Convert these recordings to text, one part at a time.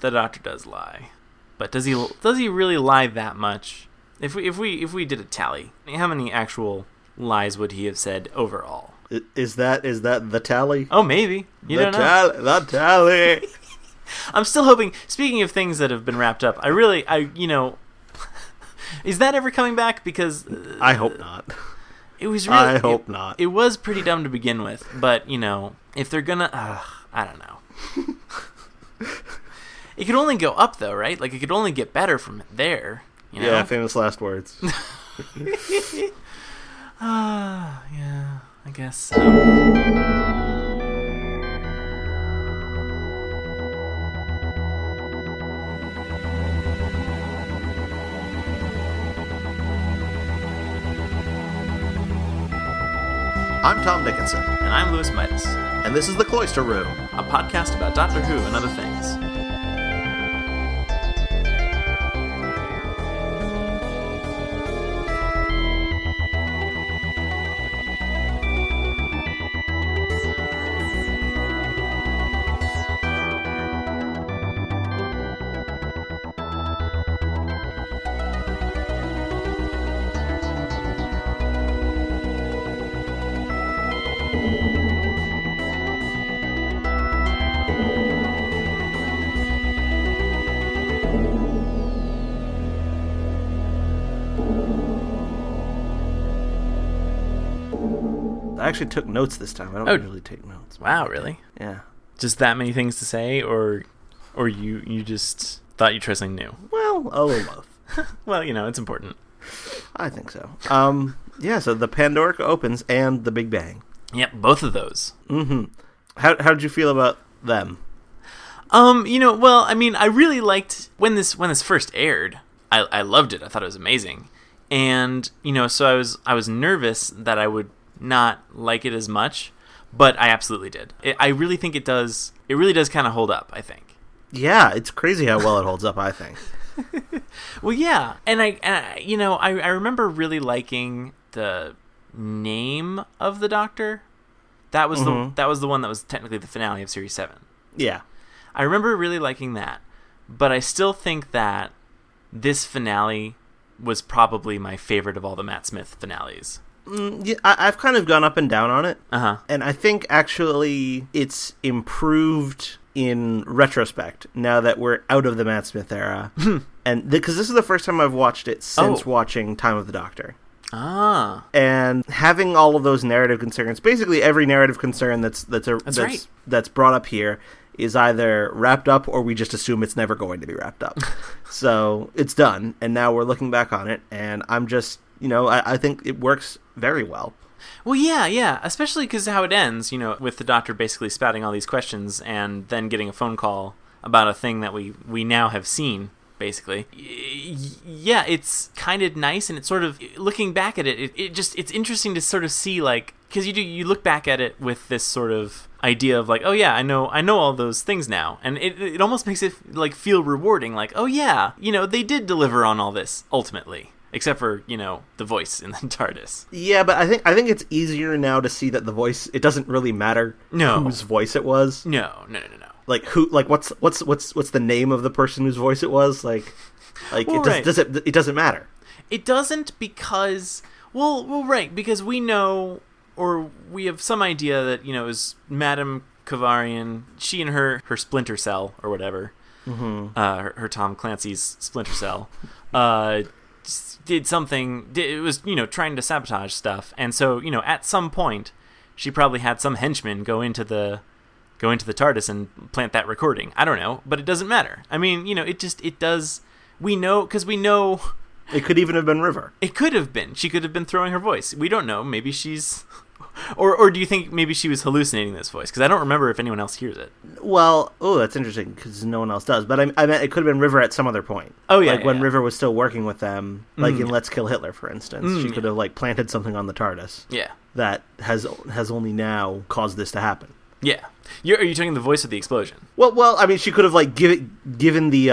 The Doctor does lie, but does he really lie that much? If we did a tally, how many actual lies would he have said overall? Is that the tally? Oh, maybe. You don't know. The tally. I'm still hoping. Speaking of things that have been wrapped up, is that ever coming back? Because I hope not. It was really. I hope not. It was pretty dumb to begin with, but if they're gonna, I don't know. It could only go up, though, right? Like, it could only get better from there. Yeah, famous last words. Yeah, I guess so. I'm Tom Dickinson. And I'm Louis Midas. And this is The Cloister Room, a podcast about Doctor Who and other things. I actually took notes this time. I don't usually take notes. Wow, really? Yeah. Just that many things to say, or you just thought you'd try something new? Well, a little both. Well, it's important. I think so. Yeah, so the Pandorica opens and the Big Bang. Yep, both of those. Mm-hmm. How did you feel about them? Well, I mean, I really liked when this first aired. I loved it. I thought it was amazing. And, so I was nervous that I would not like it as much, but I absolutely did. I really think it does. It really does kind of hold up, I think. Yeah, it's crazy how well it holds up, I think. Well, yeah, and I remember really liking the name of the Doctor. That was the one that was technically the finale of Series 7. Yeah. I remember really liking that, but I still think that this finale was probably my favorite of all the Matt Smith finales. Yeah, I've kind of gone up and down on it. Uh-huh. And I think actually it's improved in retrospect now that we're out of the Matt Smith era. And because this is the first time I've watched it since watching Time of the Doctor. Ah. And having all of those narrative concerns, basically every narrative concern that's brought up here is either wrapped up or we just assume it's never going to be wrapped up. So it's done, and now we're looking back on it, and I'm just, I think it works very well. Well, yeah, especially because how it ends, with the Doctor basically spouting all these questions and then getting a phone call about a thing that we now have seen, basically. Yeah, it's kind of nice, and it's sort of, looking back at it, it's interesting to sort of see, like, because you look back at it with this sort of idea of like, oh yeah, I know all those things now, and it almost makes it like feel rewarding, like, oh yeah, they did deliver on all this ultimately, except for the voice in the TARDIS. Yeah, but I think it's easier now to see that the voice, it doesn't really matter whose voice it was. No. Like what's the name of the person whose voice it was? Like well, it doesn't matter. It doesn't because right, because we know, or we have some idea that, it was Madame Kavarian, she and her Splinter Cell, or whatever, her Tom Clancy's Splinter Cell, did something, it was, trying to sabotage stuff, and so, at some point, she probably had some henchman go into the TARDIS and plant that recording. I don't know, but it doesn't matter. I mean, it does, we know, because we know... It could even have been River. It could have been. She could have been throwing her voice. We don't know. Maybe she's... Or do you think maybe she was hallucinating this voice? Because I don't remember if anyone else hears it. Well, that's interesting, because no one else does. But I meant it could have been River at some other point. Oh, yeah. Like when River was still working with them, like in Let's Kill Hitler, for instance. She could have like planted something on the TARDIS. Yeah. That has only now caused this to happen. Yeah. Are you talking the voice of the explosion? Well, I mean, she could have like given the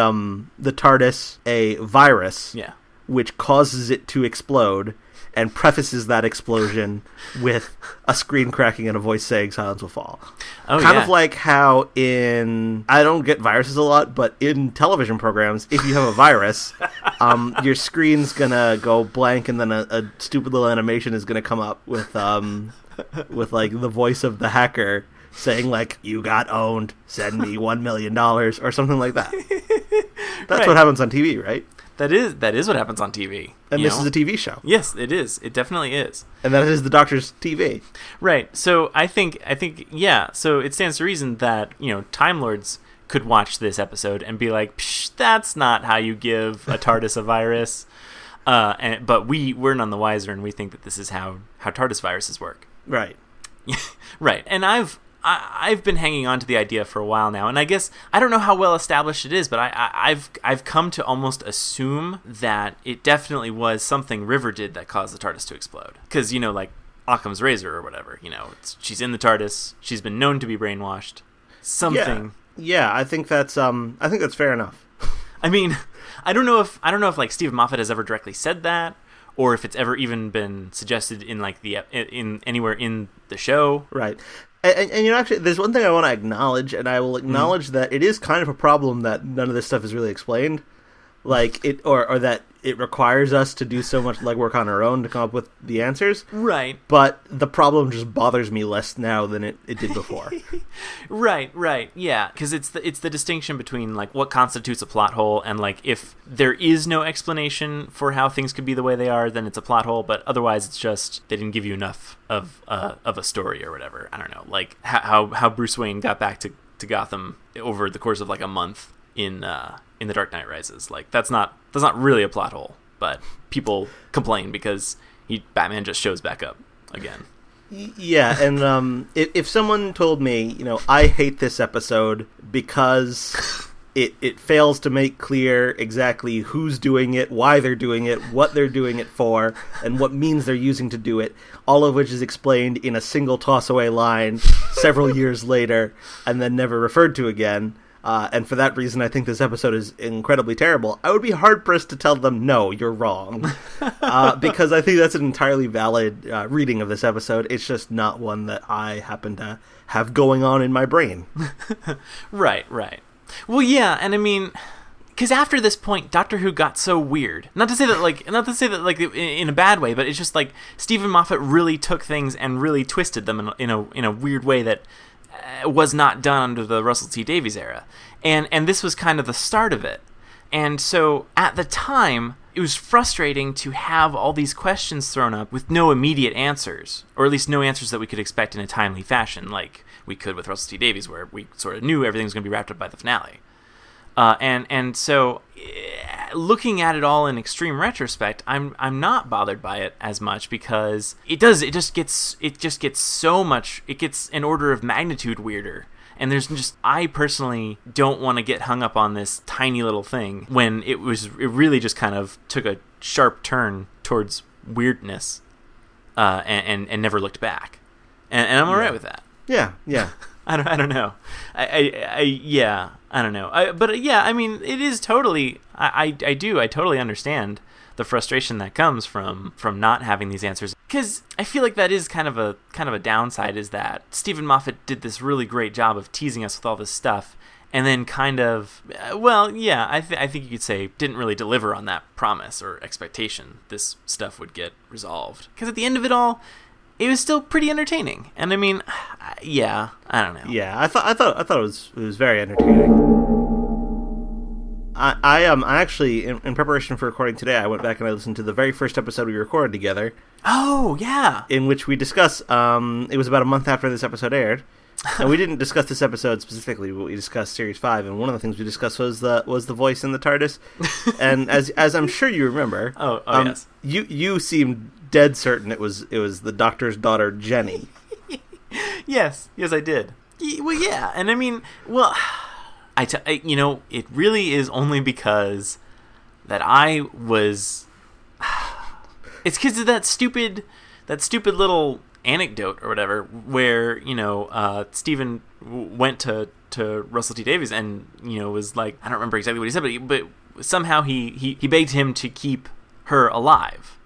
TARDIS a virus. Yeah. Which causes it to explode, and prefaces that explosion with a screen cracking and a voice saying "Silence will fall." Kind of like how I don't get viruses a lot, but in television programs, if you have a virus, your screen's gonna go blank, and then a stupid little animation is gonna come up with like the voice of the hacker saying like, "You got owned, send me $1 million," or something like that. That's what happens on TV, right? That is what happens on TV. And this is a TV show. Yes, it is. It definitely is. And that is the Doctor's TV. Right. So I think yeah, so it stands to reason that, Time Lords could watch this episode and be like, "Psh, that's not how you give a TARDIS a virus." But we're none the wiser, and we think that this is how TARDIS viruses work. Right. Right. And I've been hanging on to the idea for a while now, and I guess I don't know how well established it is, but I've come to almost assume that it definitely was something River did that caused the TARDIS to explode. Because like Occam's razor or whatever, she's in the TARDIS, she's been known to be brainwashed. Something. Yeah, I think that's fair enough. I mean, I don't know if like Stephen Moffat has ever directly said that, or if it's ever even been suggested in like in anywhere in the show. Right. And actually, there's one thing I want to acknowledge, and I will acknowledge that it is kind of a problem that none of this stuff is really explained, like it, or that it requires us to do so much legwork on our own to come up with the answers. Right. But the problem just bothers me less now than it did before. Right. Yeah, because it's the distinction between like what constitutes a plot hole, and like if there is no explanation for how things could be the way they are, then it's a plot hole. But otherwise, it's just they didn't give you enough of a story or whatever. I don't know, like how Bruce Wayne got back to Gotham over the course of like a month in The Dark Knight Rises. Like that's not really a plot hole, but people complain because Batman just shows back up again. Yeah, and if someone told me, I hate this episode because it fails to make clear exactly who's doing it, why they're doing it, what they're doing it for, and what means they're using to do it, all of which is explained in a single toss-away line several years later and then never referred to again, and for that reason I think this episode is incredibly terrible, I would be hard-pressed to tell them, no, you're wrong. Because I think that's an entirely valid reading of this episode. It's just not one that I happen to have going on in my brain. Right. Well, yeah, and I mean, because after this point, Doctor Who got so weird. Not to say that in a bad way, but it's just like Stephen Moffat really took things and really twisted them in a weird way that was not done under the Russell T Davies era, and this was kind of the start of it. And so at the time, it was frustrating to have all these questions thrown up with no immediate answers, or at least no answers that we could expect in a timely fashion, like we could with Russell T Davies, where we sort of knew everything was going to be wrapped up by the finale. And so, looking at it all in extreme retrospect, I'm not bothered by it as much, because it just gets so much, it gets an order of magnitude weirder. And I personally don't want to get hung up on this tiny little thing when it really just kind of took a sharp turn towards weirdness, and never looked back. And I'm all right with that. Yeah. I don't know. I don't know. But yeah, I mean, it is totally. I totally understand the frustration that comes from not having these answers, because I feel like that is kind of a downside, is that Stephen Moffat did this really great job of teasing us with all this stuff, and then kind of, I think you could say didn't really deliver on that promise or expectation. This stuff would get resolved, because at the end of it all, it was still pretty entertaining. And I mean, I don't know. Yeah, I thought it was very entertaining. I actually, in preparation for recording today, I went back and I listened to the very first episode we recorded together. Oh, yeah. In which we discuss, it was about a month after this episode aired, and we didn't discuss this episode specifically, but we discussed Series 5, and one of the things we discussed was the voice in the TARDIS. And as I'm sure you remember, yes. You seemed dead certain it was the Doctor's daughter, Jenny. Yes, I did. Well, yeah, and I mean, well, it really is only because that I was. It's because of that stupid little anecdote or whatever, where Stephen went to Russell T Davies and was like, I don't remember exactly what he said, but somehow he begged him to keep her alive.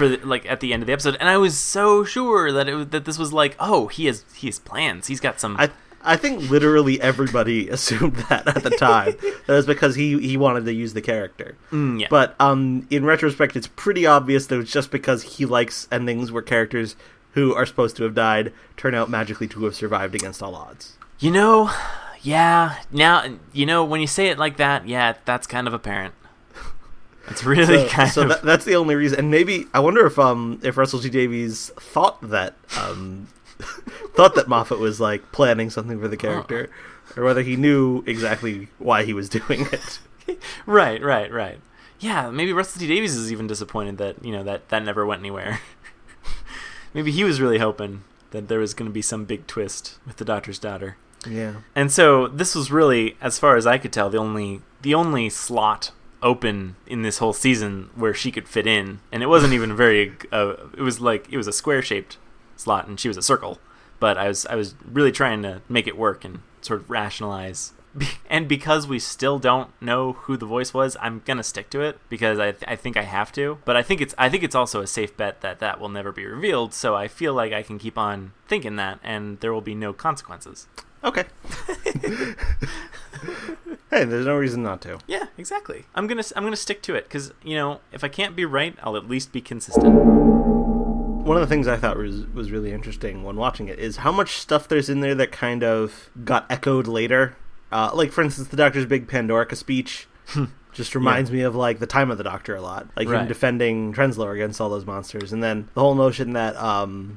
at the end of the episode, and I was so sure that this was like, oh, he has plans. He's got some. I think literally everybody assumed that at the time. That was because he wanted to use the character. Yeah. But in retrospect, it's pretty obvious that it's just because he likes endings where characters who are supposed to have died turn out magically to have survived against all odds. Yeah. Now, when you say it like that, yeah, that's kind of apparent. It's really that's the only reason. And maybe I wonder if Russell T Davies thought that Moffat was like planning something for the character, or whether he knew exactly why he was doing it. Right. Yeah, maybe Russell T Davies is even disappointed that that never went anywhere. Maybe he was really hoping that there was going to be some big twist with the Doctor's daughter. Yeah. And so this was really, as far as I could tell, the only slot open in this whole season where she could fit in, and it wasn't even very. It was a square shaped slot, and she was a circle. But I was really trying to make it work and sort of rationalize. And because we still don't know who the voice was, I'm gonna stick to it because I think I have to. But I think it's also a safe bet that will never be revealed. So I feel like I can keep on thinking that, and there will be no consequences. Okay. Hey, there's no reason not to. Yeah, exactly. I'm gonna stick to it because if I can't be right, I'll at least be consistent. One of the things I thought was really interesting when watching it is how much stuff there's in there that kind of got echoed later. Like, for instance, the Doctor's big Pandorica speech just reminds me of, like, the Time of the Doctor a lot. Like, him defending Trenslow against all those monsters. And then the whole notion that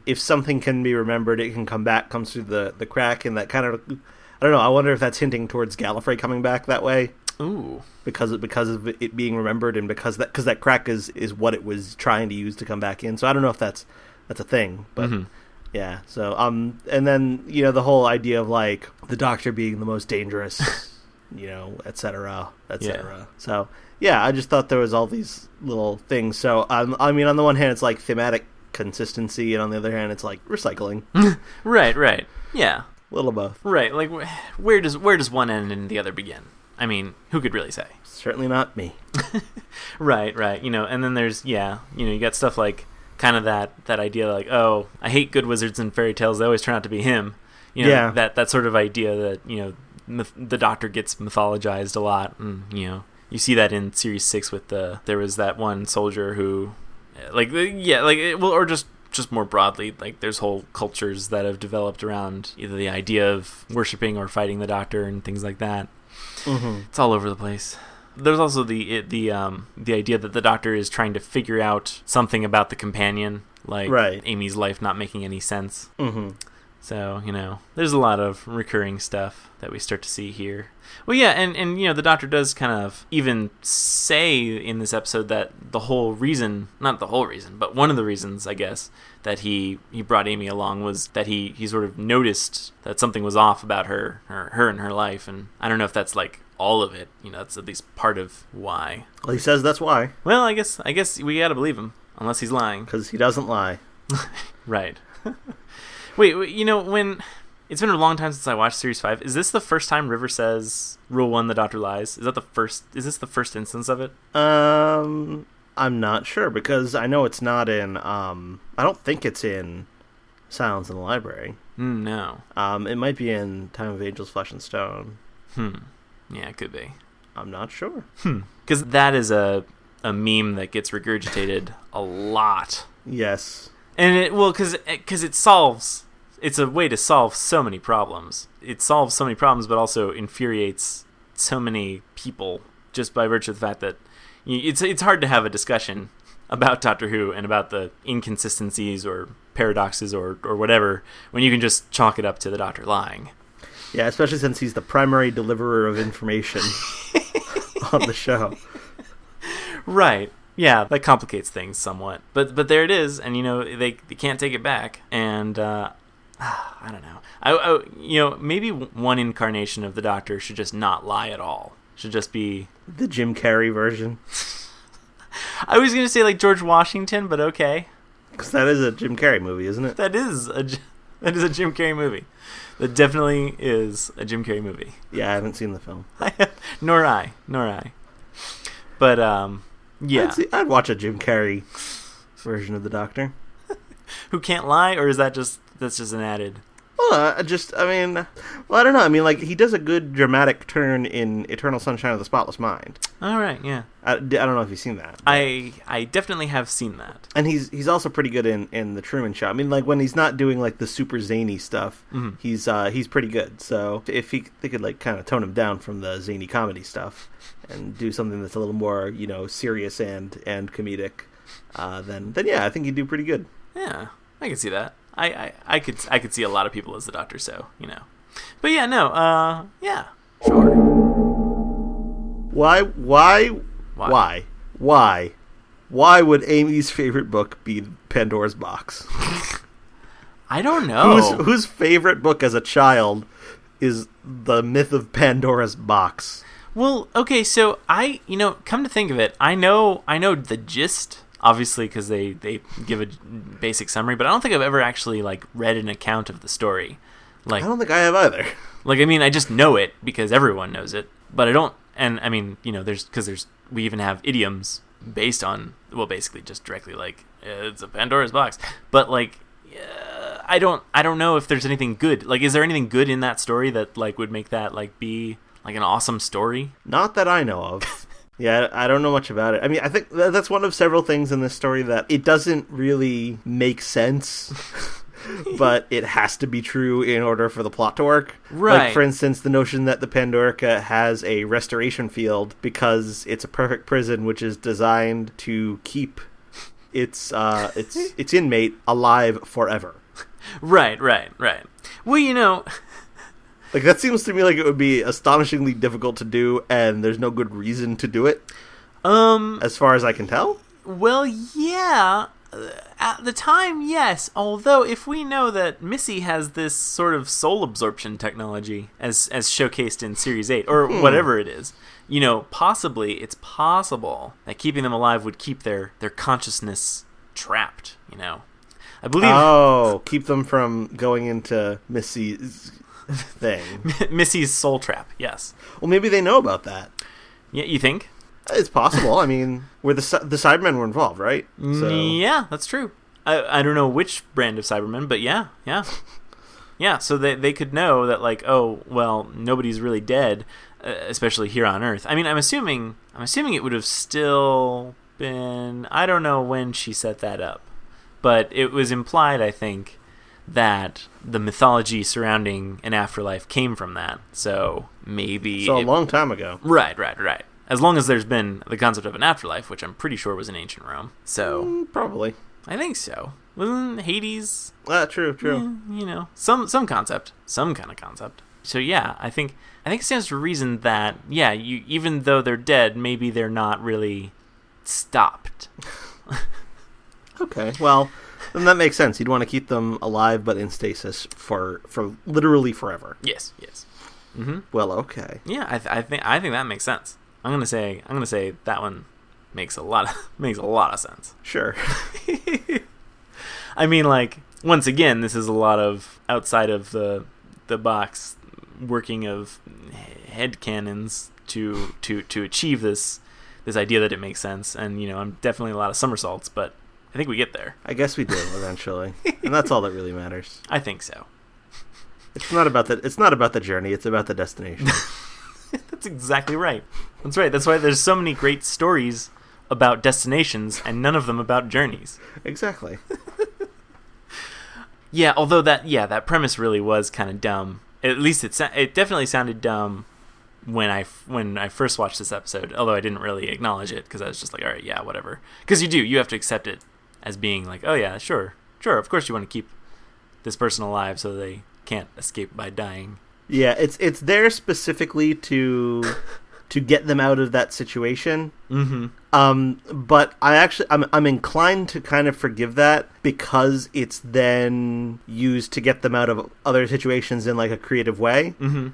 if something can be remembered, it can come back, comes through the crack, and that kind of... I don't know, I wonder if that's hinting towards Gallifrey coming back that way. Ooh. Because of it being remembered, and because that crack is what it was trying to use to come back in. So I don't know if that's a thing, but... Mm-hmm. Yeah, so, and then, the whole idea of, like, the Doctor being the most dangerous, et cetera, et cetera. Yeah. So, yeah, I just thought there was all these little things. So, I mean, on the one hand, it's, like, thematic consistency, and on the other hand, it's, like, recycling. Right. Yeah. A little both. Right, like, where does one end and the other begin? I mean, who could really say? Certainly not me. Right, and then there's, you got stuff like... kind of that idea like, oh, I hate good wizards and fairy tales, they always turn out to be him. That sort of idea that, the Doctor gets mythologized a lot. And, you see that in Series 6 with there was that one soldier who, or just more broadly, like, there's whole cultures that have developed around either the idea of worshipping or fighting the Doctor and things like that. Mm-hmm. It's all over the place. There's also the idea that the Doctor is trying to figure out something about the companion, like Amy's life not making any sense. Mm-hmm. So, there's a lot of recurring stuff that we start to see here. Well, yeah, and the Doctor does kind of even say in this episode that the whole reason, not the whole reason, but one of the reasons, I guess, that he brought Amy along was that he sort of noticed that something was off about her and her life, and I don't know if that's like all of it, that's at least part of why. Well, he says that's why. Well, I guess we gotta believe him, unless he's lying. Because he doesn't lie. Right. Wait, when... It's been a long time since I watched Series 5. Is this the first time River says, Rule 1, the Doctor lies? Is this the first instance of it? I'm not sure, because I know it's not in, I don't think it's in Silence in the Library. No. It might be in Time of Angels, Flesh and Stone. Yeah, it could be. I'm not sure. Because that is a meme that gets regurgitated a lot. Yes. And because it solves... It's a way to solve so many problems. It solves so many problems, but also infuriates so many people just by virtue of the fact that it's hard to have a discussion about Doctor Who and about the inconsistencies or paradoxes or whatever when you can just chalk it up to the Doctor lying. Yeah, especially since he's the primary deliverer of information on the show. Right. Yeah, that complicates things somewhat. But there it is, and they can't take it back, and I don't know. Maybe one incarnation of the Doctor should just not lie at all. Should just be the Jim Carrey version. I was gonna say like George Washington, but okay. Because that is a Jim Carrey movie, isn't it? That is a Jim Carrey movie. That definitely is a Jim Carrey movie. Yeah, I haven't seen the film. Nor I. But yeah, I'd watch a Jim Carrey version of the Doctor. Who can't lie, or is that's just an added? Well, I don't know. I mean, like, he does a good dramatic turn in Eternal Sunshine of the Spotless Mind. All right, yeah. I don't know if you've seen that. I definitely have seen that. And he's also pretty good in The Truman Show. I mean, like, when he's not doing, like, the super zany stuff, he's pretty good. So if they could, like, kind of tone him down from the zany comedy stuff and do something that's a little more, serious and comedic, then yeah, I think he'd do pretty good. Yeah, I can see that. I could see a lot of people as the Doctor, so, But yeah, no, yeah, sure. Why would Amy's favorite book be Pandora's Box? I don't know. Whose favorite book as a child is The Myth of Pandora's Box? Well, okay, so come to think of it, I know the gist, obviously, because they give a basic summary, but I don't think I've ever actually, like, read an account of the story. Like, I don't think I have either. Like, I mean, I just know it because everyone knows it, but I don't, and I mean, we even have idioms based on, well, basically just directly, like, it's a Pandora's box, but, like, I don't know if there's anything good. Like, is there anything good in that story that, like, would make that, like, be, like, an awesome story? Not that I know of. Yeah, I don't know much about it. I mean, I think that's one of several things in this story that it doesn't really make sense, but it has to be true in order for the plot to work. Right. Like, for instance, the notion that the Pandorica has a restoration field because it's a perfect prison which is designed to keep its inmate alive forever. Right. Well, like, that seems to me like it would be astonishingly difficult to do, and there's no good reason to do it. As far as I can tell. Well, yeah. At the time, yes. Although, if we know that Missy has this sort of soul absorption technology, as showcased in Series 8, or whatever it is, possibly, it's possible that keeping them alive would keep their consciousness trapped, I believe... Oh, keep them from going into Missy's thing. Missy's soul trap, yes. Well, maybe they know about that. Yeah, you think? It's possible. I mean, where the Cybermen were involved, right? So. Yeah, that's true. I don't know which brand of Cybermen, but yeah. Yeah, so they could know that, like, oh, well, nobody's really dead, especially here on Earth. I mean, I'm assuming it would have still been... I don't know when she set that up, but it was implied, I think, that the mythology surrounding an afterlife came from that. So maybe... So a long time ago. Right. As long as there's been the concept of an afterlife, which I'm pretty sure was in ancient Rome. So probably. I think so. Wasn't Hades? True. Yeah, some concept, some kind of concept. So yeah, I think it stands to reason that even though they're dead, maybe they're not really stopped. Okay, well, then that makes sense. You'd want to keep them alive, but in stasis for literally forever. Yes. Mm-hmm. Well, okay. Yeah, I think that makes sense. I'm gonna say that one makes a lot of sense. Sure. I mean, like, once again, this is a lot of outside of the box working of headcanons to achieve this idea that it makes sense, and I'm definitely a lot of somersaults, but I think we get there. I guess we do eventually, and that's all that really matters. I think so. It's not about the journey; it's about the destination. That's exactly right. That's right. That's why there's so many great stories about destinations and none of them about journeys. Exactly. Yeah, although that premise really was kind of dumb. At least it definitely sounded dumb when I first watched this episode. Although I didn't really acknowledge it because I was just like, all right, yeah, whatever. Because you have to accept it as being like, oh yeah, sure, of course you want to keep this person alive so they can't escape by dying. Yeah, it's there specifically to get them out of that situation. Mm-hmm. But I'm inclined to kind of forgive that because it's then used to get them out of other situations in, like, a creative way. Mm-hmm.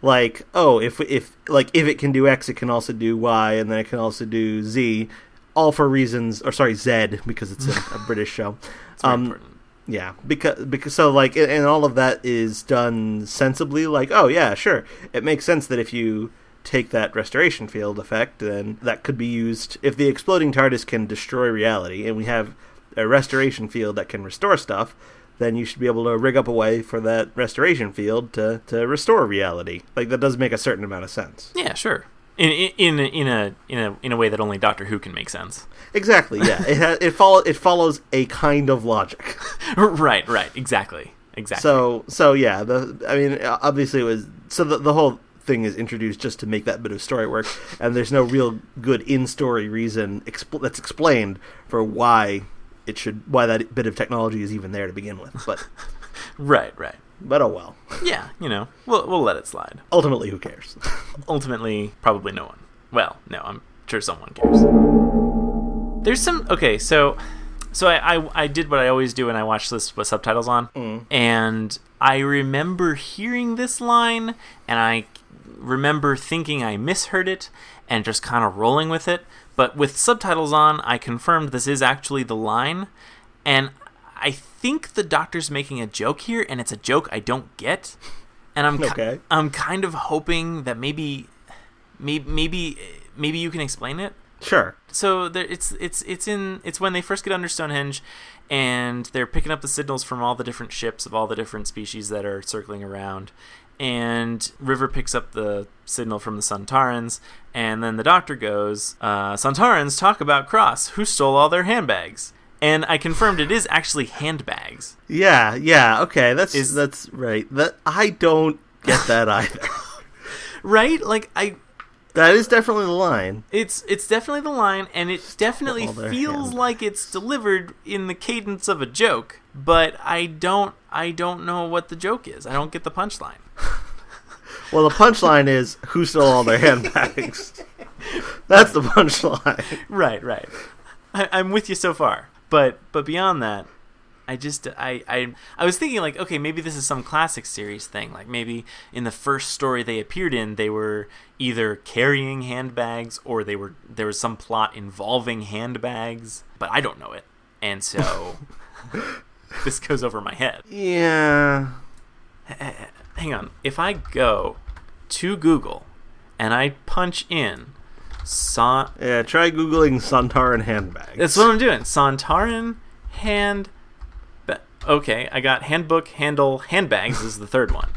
Like, oh, if it can do X, it can also do Y, and then it can also do Z, all for reasons, or sorry, Z, because it's a British show. It's very important. Yeah, because so, like, and all of that is done sensibly. Like, oh yeah, sure, it makes sense that if you take that restoration field effect, then that could be used if the exploding TARDIS can destroy reality, and we have a restoration field that can restore stuff, then you should be able to rig up a way for that restoration field to restore reality. Like, that does make a certain amount of sense. Yeah, sure. In a way that only Doctor Who can make sense. Exactly. Yeah. It follows a kind of logic. Right. Exactly. So yeah. Obviously it was the whole thing is introduced just to make that bit of story work, and there's no real good in-story reason that's explained for why that bit of technology is even there to begin with. But right. But oh well. Yeah, we'll let it slide. Ultimately, who cares? Ultimately, probably no one. Well, no, I'm sure someone cares. There's some... Okay, so I did what I always do when I watch this with subtitles on, and I remember hearing this line, and I remember thinking I misheard it, and just kind of rolling with it, but with subtitles on, I confirmed this is actually the line, and I think the Doctor's making a joke here, and it's a joke I don't get, and I'm kind of hoping that maybe you can explain it. Sure. So it's when they first get under Stonehenge, and they're picking up the signals from all the different ships of all the different species that are circling around, and River picks up the signal from the Sontarans, and then the Doctor goes, "Sontarans talk about Cross. Who stole all their handbags?" And I confirmed it is actually handbags. Yeah, okay, that's right. That I don't get that either. Right? That is definitely the line. It's definitely the line, and it definitely feels like it's delivered in the cadence of a joke, but I don't know what the joke is. I don't get the punchline. Well, the punchline is, who stole all their handbags? That's the punchline. Right. I'm with you so far. But beyond that, I was thinking, okay, maybe this is some classic series thing. Like, maybe in the first story they appeared in, they were either carrying handbags or there was some plot involving handbags, but I don't know it. And so this goes over my head. Yeah. Hang on. If I go to Google and I punch in try Googling Sontaran handbags. That's what I'm doing. Sontaran Okay, I got handbook, handle, handbags is the third one.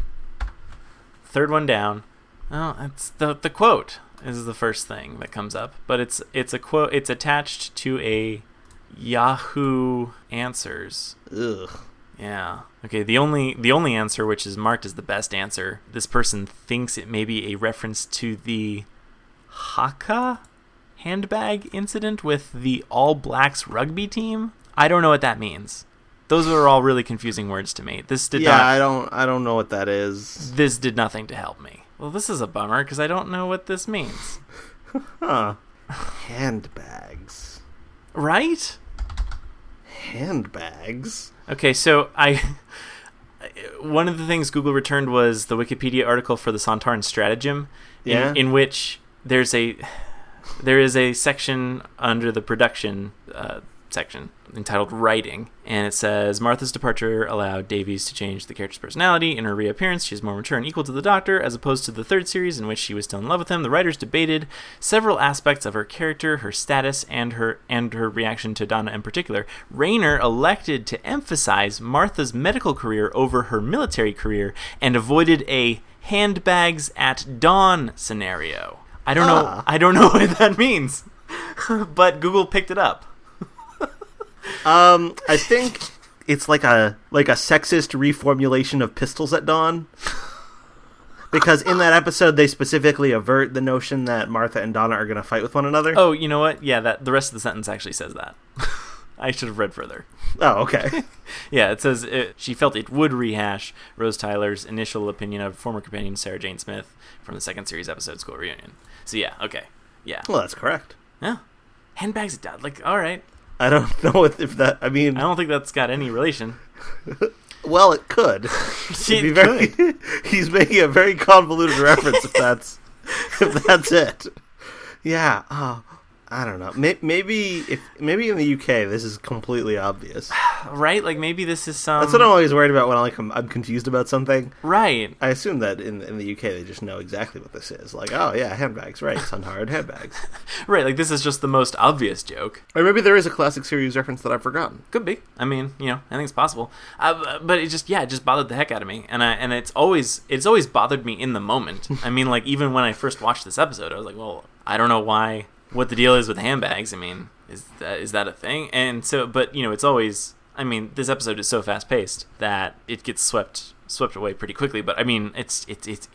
Third one down. Oh, it's the quote is the first thing that comes up, but it's a quote. It's attached to a Yahoo Answers. Ugh. Yeah. Okay. The only answer, which is marked as the best answer, this person thinks it may be a reference to the Haka handbag incident with the All Blacks rugby team. I don't know what that means. Those are all really confusing words to me. I don't know what that is. This did nothing to help me. Well, this is a bummer because I don't know what this means. Huh. Handbags. Right? Handbags. Okay, so one of the things Google returned was the Wikipedia article for the Sontaran stratagem, in which there is a section under the production section entitled Writing, and it says, Martha's departure allowed Davies to change the character's personality. In her reappearance, she is more mature and equal to the Doctor, as opposed to the third series in which she was still in love with him. The writers debated several aspects of her character, her status, and her reaction to Donna in particular. Rayner elected to emphasize Martha's medical career over her military career and avoided a handbags at dawn scenario. I don't know what that means, but Google picked it up. I think it's like a sexist reformulation of Pistols at Dawn, because in that episode they specifically avert the notion that Martha and Donna are going to fight with one another. Oh, you know what? Yeah, the rest of the sentence actually says that. I should have read further. Oh, okay. Yeah, it says she felt it would rehash Rose Tyler's initial opinion of former companion Sarah Jane Smith from the second series episode School Reunion. So yeah, okay. Yeah. Well, that's correct. Yeah. Handbags at dawn. All right. I don't know if that. I mean, I don't think that's got any relation. Well, it could. He's making a very convoluted reference if that's it. Yeah. I don't know. Maybe in the UK this is completely obvious, right? Like maybe this is some. That's what I'm always worried about when I'm confused about something. Right. I assume that in the UK they just know exactly what this is. Like, oh yeah, handbags, right? Sontaran handbags. Right. Like this is just the most obvious joke. Or maybe there is a classic series reference that I've forgotten. Could be. I mean, anything's possible. But it just bothered the heck out of me, and it's always bothered me in the moment. I mean, like even when I first watched this episode, I was like, well, I don't know what the deal is with handbags. I mean, is that a thing? And so, but it's always. I mean, this episode is so fast paced that it gets swept away pretty quickly. But I mean, it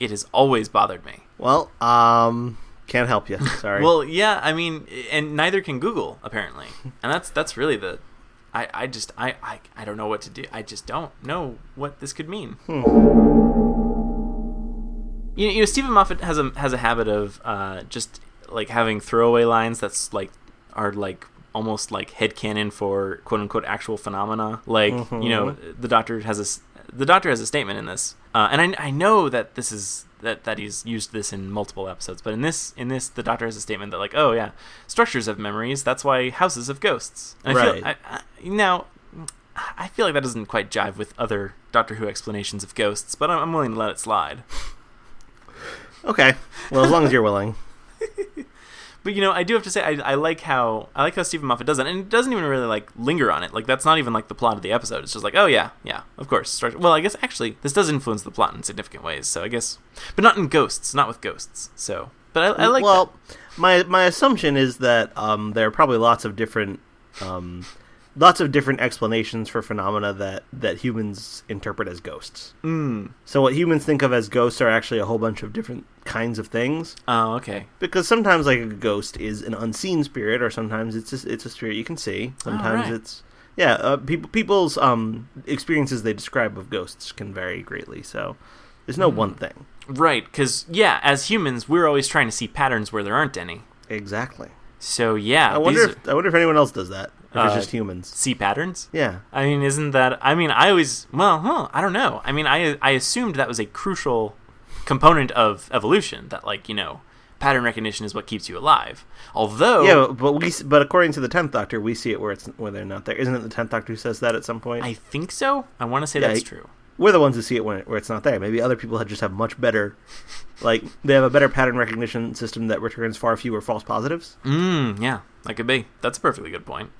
has always bothered me. Well, can't help you. Sorry. Well, yeah. I mean, and neither can Google apparently, and that's really the. I don't know what to do. I just don't know what this could mean. Stephen Moffat has a habit of just like having throwaway lines that's like are like almost like headcanon for quote unquote actual phenomena. Like the doctor has a statement in this, and I know that this is that he's used this in multiple episodes, but in this the doctor has a statement that like, oh yeah, structures have memories. That's why houses have ghosts. And right. I feel like that doesn't quite jive with other Doctor Who explanations of ghosts, but I'm willing to let it slide. Okay. Well, as long as you're willing. But I do have to say I like how Stephen Moffat does that, and it doesn't even really like linger on it. Like that's not even like the plot of the episode. It's just like, oh yeah, of course. Well, I guess actually this does influence the plot in significant ways. So I guess, but not with ghosts. So, but I like. Well, that. my assumption is that there are probably lots of different explanations for phenomena that humans interpret as ghosts. So what humans think of as ghosts are actually a whole bunch of different kinds of things. Oh, okay. Because sometimes like a ghost is an unseen spirit, or sometimes it's a spirit you can see. Sometimes it's people's experiences they describe of ghosts can vary greatly. So there's no one thing. Right, because as humans we're always trying to see patterns where there aren't any. Exactly. So yeah, I wonder if anyone else does that. If it's just humans. See patterns? Yeah. I mean, isn't that... I mean, I always... Well, I don't know. I mean, I assumed that was a crucial component of evolution, that, like, pattern recognition is what keeps you alive. Although... Yeah, but according to the 10th Doctor, we see it where they're not there. Isn't it the 10th Doctor who says that at some point? I think so. I want to say that's true. We're the ones who see it where it's not there. Maybe other people just have much better... Like, they have a better pattern recognition system that returns far fewer false positives. Yeah, that could be. That's a perfectly good point.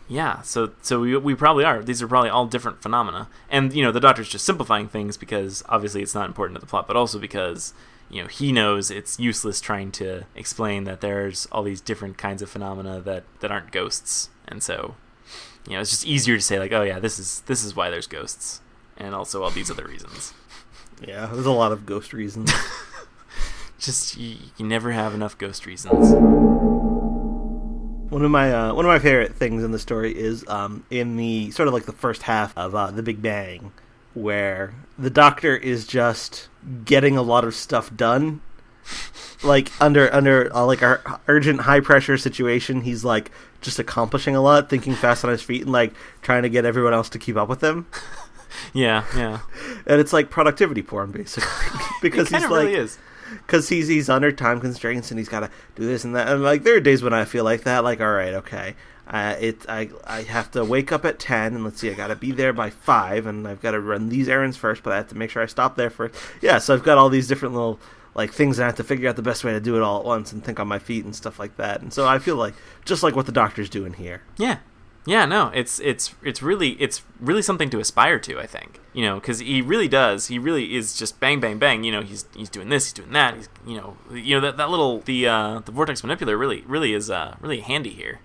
Yeah, so we probably are. These are probably all different phenomena. And, the Doctor's just simplifying things because obviously it's not important to the plot, but also because, he knows it's useless trying to explain that there's all these different kinds of phenomena that aren't ghosts. And so, it's just easier to say like, oh yeah, this is why there's ghosts. And also all these other reasons. Yeah, there's a lot of ghost reasons. Just, you never have enough ghost reasons. One of my favorite things in the story is in the sort of like the first half of the Big Bang, where the Doctor is just getting a lot of stuff done, like under like a urgent high pressure situation. He's like just accomplishing a lot, thinking fast on his feet, and like trying to get everyone else to keep up with him. Yeah. And it's like productivity porn basically, because he's like. Really is. Because he's under time constraints and he's got to do this and that. And like there are days when I feel like that. Like, all right, okay, I have to wake up at 10 and let's see, I got to be there by 5 and I've got to run these errands first, but I have to make sure I stop there first. Yeah, so I've got all these different little like things and I have to figure out the best way to do it all at once and think on my feet and stuff like that. And so I feel like just like what the Doctor's doing here. Yeah, no, it's really something to aspire to, I think. Because he really is just bang, bang, bang. He's doing this, he's doing that. He's that little the vortex manipulator really is really handy here.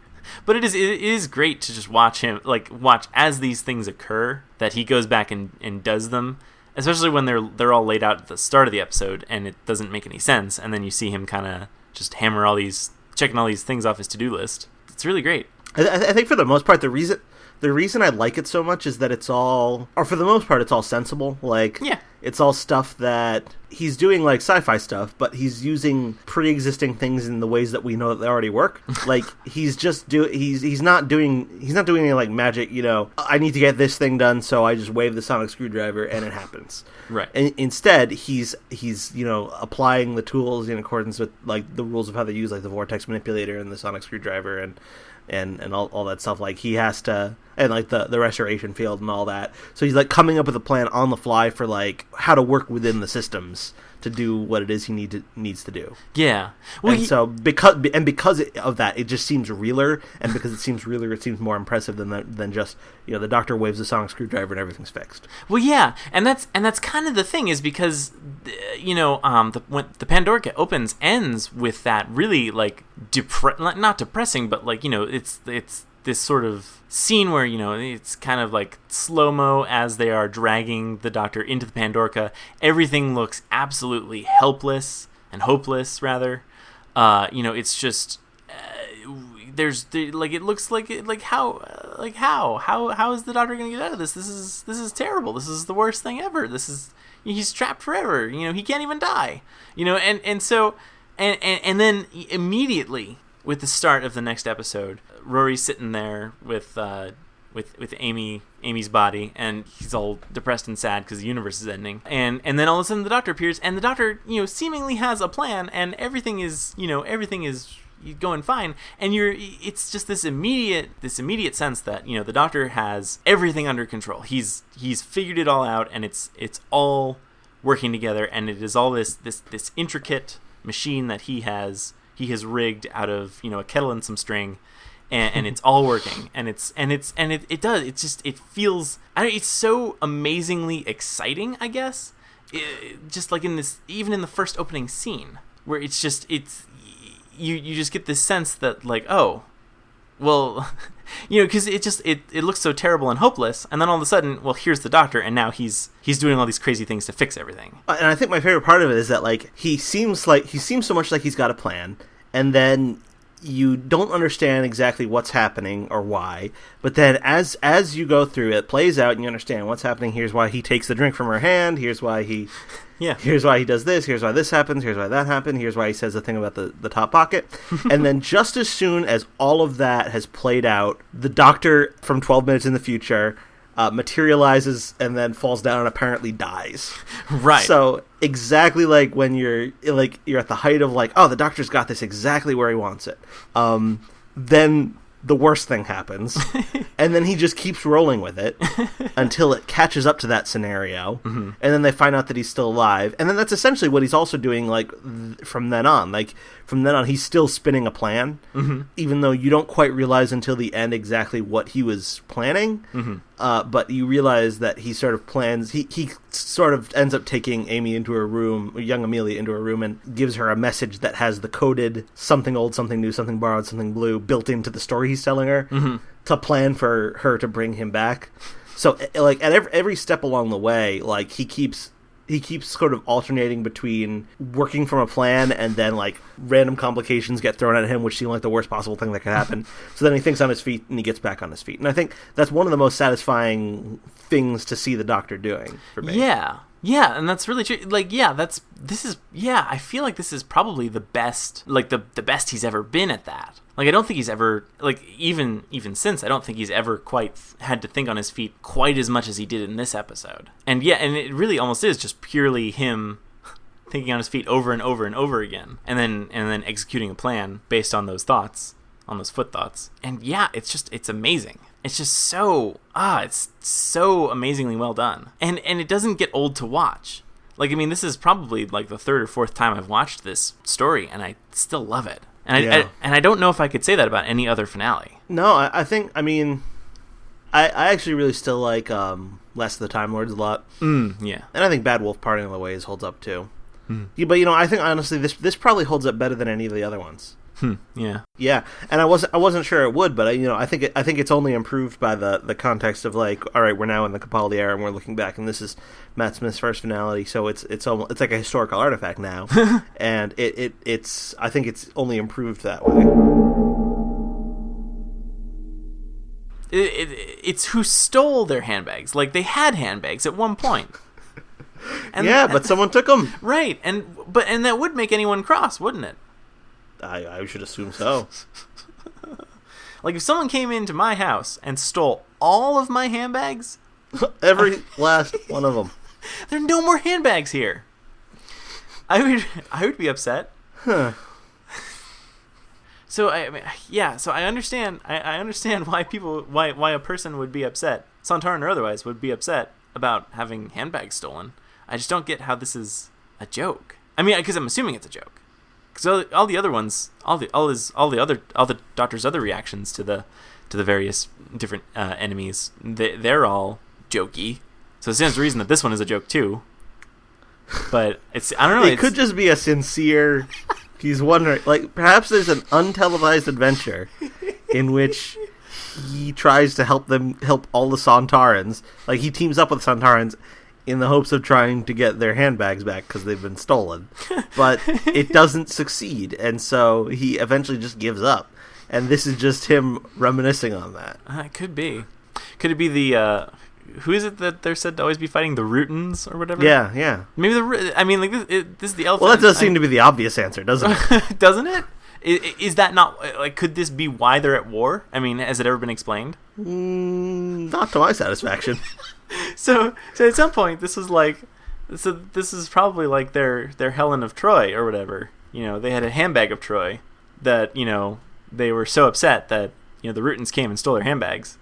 But it is great to just watch as these things occur, that he goes back and does them, especially when they're all laid out at the start of the episode and it doesn't make any sense, and then you see him kind of just checking all these things off his to-do list. It's really great. I think for the most part, the reason I like it so much is that it's all, or for the most part, it's all sensible. Like, it's all stuff that he's doing, like sci-fi stuff, but he's using pre-existing things in the ways that we know that they already work. Like he's not doing any like magic, I need to get this thing done, so I just wave the sonic screwdriver and it happens. Right. And instead he's applying the tools in accordance with like the rules of how they use like the vortex manipulator and the sonic screwdriver and all that stuff. Like he has to, and like the restoration field and all that. So he's like coming up with a plan on the fly for like how to work within the systems to do what it is he needs to do. Yeah. Well, and so because of that, it just seems realer, and because it seems realer, it seems more impressive than just the doctor waves a sonic screwdriver and everything's fixed. Well, yeah, and that's kind of the thing, is because when the Pandorica ends with that really like not depressing, but like it's this sort of scene where it's kind of like slow-mo as they are dragging the doctor into the Pandorica. Everything looks absolutely helpless and hopeless, rather. It's just it looks like how is the doctor going to get out of this? This is terrible. This is the worst thing ever. He's trapped forever. He can't even die. And then immediately with the start of the next episode, Rory's sitting there with Amy's body, and he's all depressed and sad because the universe is ending. And then all of a sudden the doctor appears, and the doctor seemingly has a plan, and everything is going fine. And it's just this immediate sense that the doctor has everything under control. He's figured it all out, and it's all working together, and it is all this intricate machine that he has rigged out of a kettle and some string, and it's all working, and it feels, it's so amazingly exciting, I guess. Just like even in the first opening scene, where you just get this sense that like, oh, well, because it looks so terrible and hopeless, and then all of a sudden, well, here's the doctor, and now he's doing all these crazy things to fix everything. And I think my favorite part of it is that like he seems so much like he's got a plan, and then you don't understand exactly what's happening or why, but then as you go through it plays out and you understand what's happening. Here's why he takes the drink from her hand, here's why he does this, here's why this happens, here's why that happened, here's why he says the thing about the top pocket. And then just as soon as all of that has played out, the doctor from 12 minutes in the future materializes and then falls down and apparently dies. Right. So exactly like when you're at the height of like, oh, the doctor's got this exactly where he wants it. Then the worst thing happens, and then he just keeps rolling with it until it catches up to that scenario, and then they find out that he's still alive, and then that's essentially what he's also doing. Like from then on, he's still spinning a plan, even though you don't quite realize until the end exactly what he was planning. But you realize that he sort of plans. He sort of ends up taking Amy into her room, young Amelia into her room, and gives her a message that has the coded something old, something new, something borrowed, something blue built into the story he's telling her to plan for her to bring him back. So like at every step along the way, like he keeps sort of alternating between working from a plan and then like random complications get thrown at him, which seem like the worst possible thing that could happen. So then he thinks on his feet and he gets back on his feet. And I think that's one of the most satisfying things to see the doctor doing for me. Yeah, and that's really true. Like, I feel like this is probably the best, like the best he's ever been at that. Like, I don't think he's ever, like, even since, I don't think he's ever quite had to think on his feet quite as much as he did in this episode. And it really almost is just purely him thinking on his feet over and over and over again, and then executing a plan based on those thoughts, on those foot thoughts. And yeah, it's amazing. It's just so amazingly well done. And it doesn't get old to watch. Like, I mean, this is probably like the third or fourth time I've watched this story, and I still love it. And I don't know if I could say that about any other finale. No, I think, I mean, I actually really still like Last of the Time Lords a lot. Yeah. And I think Bad Wolf Parting of the Ways holds up too. Yeah, but I think honestly this probably holds up better than any of the other ones. Yeah. Yeah, and I wasn't sure it would, but I think it's only improved by the context of like, all right, we're now in the Capaldi era and we're looking back, and this is Matt Smith's first finale, so it's almost, it's like a historical artifact now, and it's I think it's only improved that way. It's who stole their handbags. Like, they had handbags at one point. But someone took them. Right, and that would make anyone cross, wouldn't it? I should assume so. Like, if someone came into my house and stole all of my handbags... Every last one of them. There are no more handbags here. I would be upset. Huh. So I understand why a person would be upset, Sontaran or otherwise, would be upset about having handbags stolen. I just don't get how this is a joke. I mean, because I'm assuming it's a joke. Because all the other ones, all the Doctor's other reactions to the various different enemies, they're all jokey. So it stands to reason that this one is a joke too. But I don't know. It could just be a sincere. He's wondering, like, perhaps there's an untelevised adventure in which he tries to help all the Sontarans. Like, he teams up with Sontarans in the hopes of trying to get their handbags back because they've been stolen. But it doesn't succeed, and so he eventually just gives up. And this is just him reminiscing on that. It could be. Could it be the... who is it that they're said to always be fighting? The Rootins or whatever? Yeah. Maybe this is the elephant. Well, that does seem to be the obvious answer, doesn't it? Doesn't it? Is that not, like, could this be why they're at war? I mean, has it ever been explained? Not to my satisfaction. So at some point, this is probably like their Helen of Troy or whatever. You know, they had a handbag of Troy that, you know, they were so upset that, you know, the Rootins came and stole their handbags.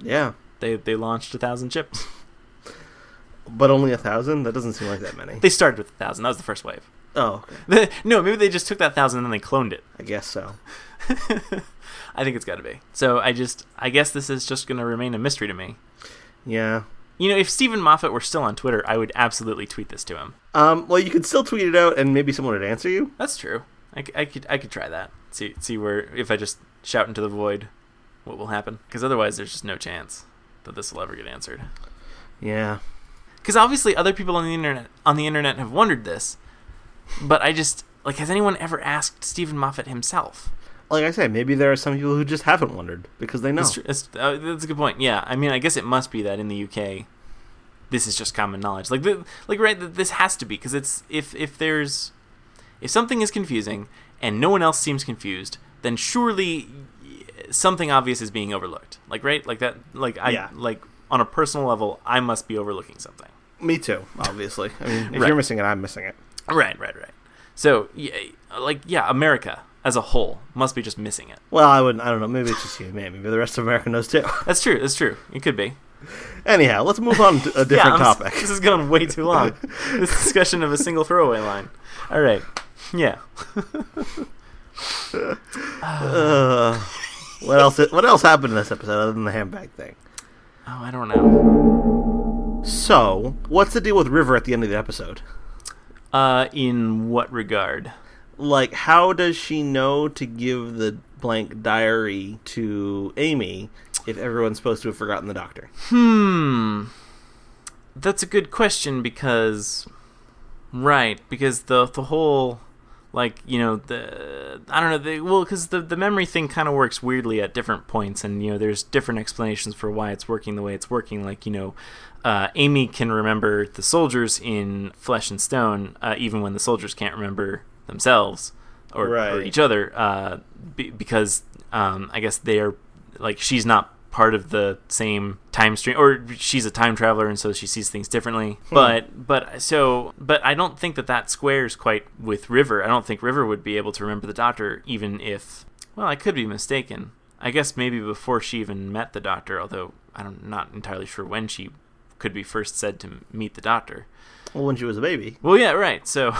Yeah. They launched 1,000 ships. But only 1,000? That doesn't seem like that many. They started with 1,000. That was the first wave. Oh, okay. No, maybe they just took that 1,000 and then they cloned it. I guess so. I think it's got to be. So I guess this is just going to remain a mystery to me. Yeah. You know, if Stephen Moffat were still on Twitter, I would absolutely tweet this to him. Well, you could still tweet it out and maybe someone would answer you. That's true. I could try that. See where, if I just shout into the void, what will happen. Because otherwise there's just no chance that this will ever get answered. Yeah. Because obviously other people on the internet have wondered this, but I just, like, has anyone ever asked Stephen Moffat himself? Like I say, maybe there are some people who just haven't wondered because they know. That's a good point. Yeah, I mean, I guess it must be that in the UK, this is just common knowledge. This has to be, because it's if something is confusing and no one else seems confused, then surely something obvious is being overlooked. Like, right? Like that. Like on a personal level, I must be overlooking something. Me too, obviously. I mean, if you're missing it, I'm missing it. Right. So, America as a whole must be just missing it. Well, I don't know. Maybe it's just you, maybe the rest of America knows too. That's true. It could be. Anyhow, let's move on to a different topic. This is going way too long. This discussion of a single throwaway line. All right. Yeah. What else happened in this episode other than the handbag thing? Oh, I don't know. So, what's the deal with River at the end of the episode? In what regard? Like, how does she know to give the blank diary to Amy if everyone's supposed to have forgotten the Doctor? That's a good question because the whole, like, you know, because the memory thing kind of works weirdly at different points, and, you know, there's different explanations for why it's working the way it's working. Like, you know, Amy can remember the soldiers in Flesh and Stone, even when the soldiers can't remember themselves or each other, because I guess they are, like, she's not part of the same time stream, or she's a time traveler, and so she sees things differently. But I don't think that squares quite with River. I don't think River would be able to remember the Doctor, even if, well, I could be mistaken. I guess maybe before she even met the Doctor, although I'm not entirely sure when she could be first said to meet the Doctor. Well, when she was a baby. Well, yeah, right. So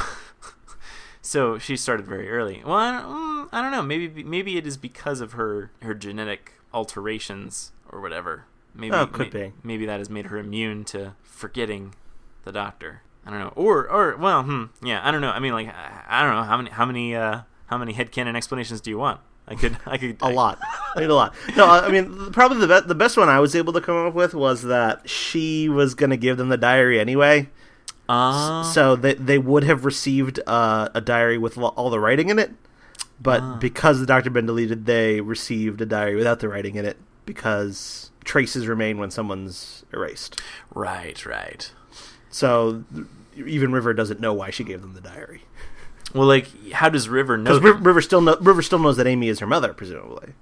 she started very early. Well, I don't know. Maybe it is because of her genetic alterations or whatever. Could be. Maybe that has made her immune to forgetting the Doctor. I don't know. Or yeah, I don't know. I mean, like, I don't know how many headcanon explanations do you want? I could a lot. I need a lot. No, I mean, probably the best one I was able to come up with was that she was going to give them the diary anyway. So they would have received a diary with all the writing in it, but because the Doctor had been deleted, they received a diary without the writing in it because traces remain when someone's erased. Right. So even River doesn't know why she gave them the diary. Well, like, how does River know? Because River still knows that Amy is her mother, presumably.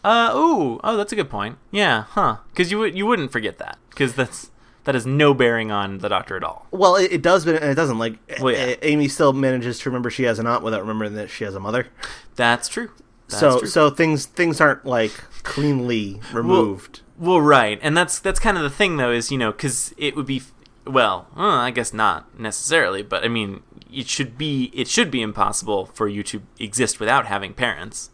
Oh, that's a good point. Yeah, huh? Because you wouldn't forget that, because that has no bearing on the Doctor at all. Well, it does, but it doesn't. Like, well, yeah. Amy still manages to remember she has an aunt without remembering that she has a mother. That's true. So things aren't like cleanly removed. Well, right, and that's kind of the thing, though, is because it would be I guess not necessarily, but I mean, it should be impossible for you to exist without having parents.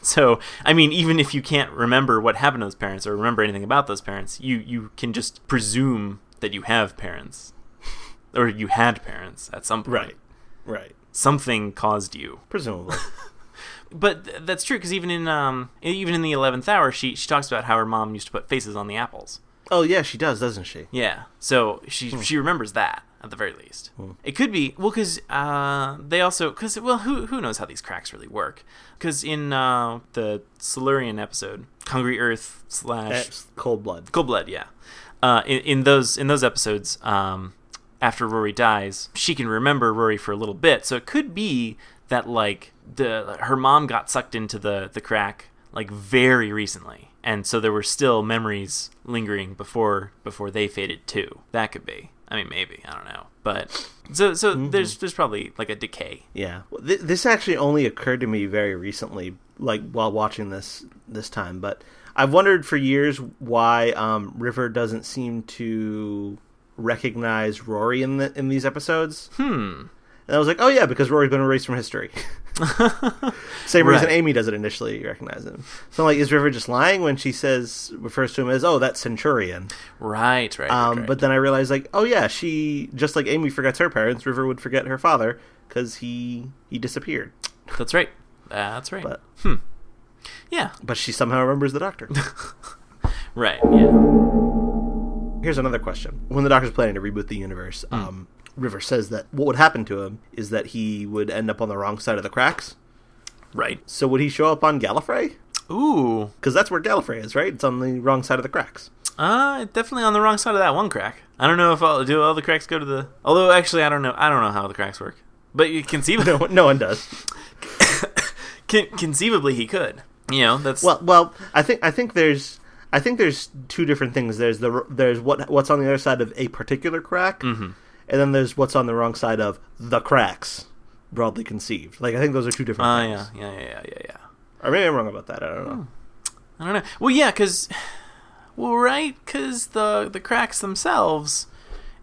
So, I mean, even if you can't remember what happened to those parents or remember anything about those parents, you can just presume that you have parents. Or you had parents at some point. Right. Something caused you. Presumably. But that's true, because even in the 11th hour, she talks about how her mom used to put faces on the apples. Oh, yeah, she does, doesn't she? Yeah. So she remembers that, at the very least. It could be, because they also, who knows how these cracks really work? Because in the Silurian episode, Hungry Earth / Cold Blood. Cold Blood, yeah. In those episodes, after Rory dies, she can remember Rory for a little bit. So it could be that, like, her mom got sucked into the crack, like, very recently. And so there were still memories lingering before they faded too. That could be. I mean, maybe. I don't know. But so there's probably like a decay. Yeah. This actually only occurred to me very recently, like while watching this time. But I've wondered for years why River doesn't seem to recognize Rory in these episodes. And I was like, oh yeah, because Rory's been erased from history. Same reason Amy doesn't initially recognize him. So I'm like, is River just lying when she refers to him as, oh, that's Centurion? Right. But then I realized, like, oh yeah, she, just like Amy forgets her parents, River would forget her father because he disappeared. That's right. But, yeah. But she somehow remembers the Doctor. Right, yeah. Here's another question. When the Doctor's planning to reboot the universe, River says that what would happen to him is that he would end up on the wrong side of the cracks. Right. So would he show up on Gallifrey? Ooh. Because that's where Gallifrey is, right? It's on the wrong side of the cracks. Definitely on the wrong side of that one crack. I don't know if all the cracks go to the... Although, actually, I don't know how the cracks work. But you conceivably... No one does. Conceivably, he could. That's... Well, I think there's two different things. There's what's on the other side of a particular crack, and then there's what's on the wrong side of the cracks, broadly conceived. Like, I think those are two different things. Yeah. Or maybe I'm wrong about that. I don't know. I don't know. Well, yeah, because the cracks themselves,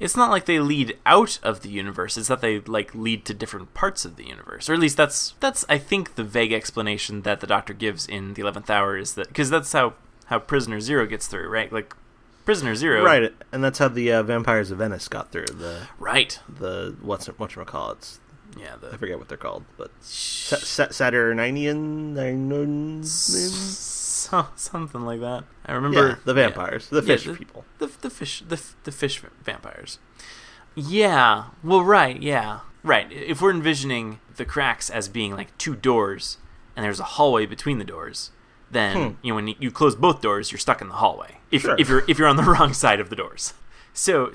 it's not like they lead out of the universe. It's that they, like, lead to different parts of the universe. Or at least that's I think, the vague explanation that the Doctor gives in the 11th hour is that... Because that's how Prisoner Zero gets through, right? Like, Prisoner Zero... Right, and that's how the Vampires of Venice got through. Right. The whatchamacallits. Yeah, I forget what they're called, but Saturninian... something like that. I remember... Yeah, the vampires. The fish people. The fish vampires. Yeah. Well, right, yeah. Right. If we're envisioning the cracks as being like two doors, and there's a hallway between the doors... Then when you close both doors, you're stuck in the hallway. If you're on the wrong side of the doors, so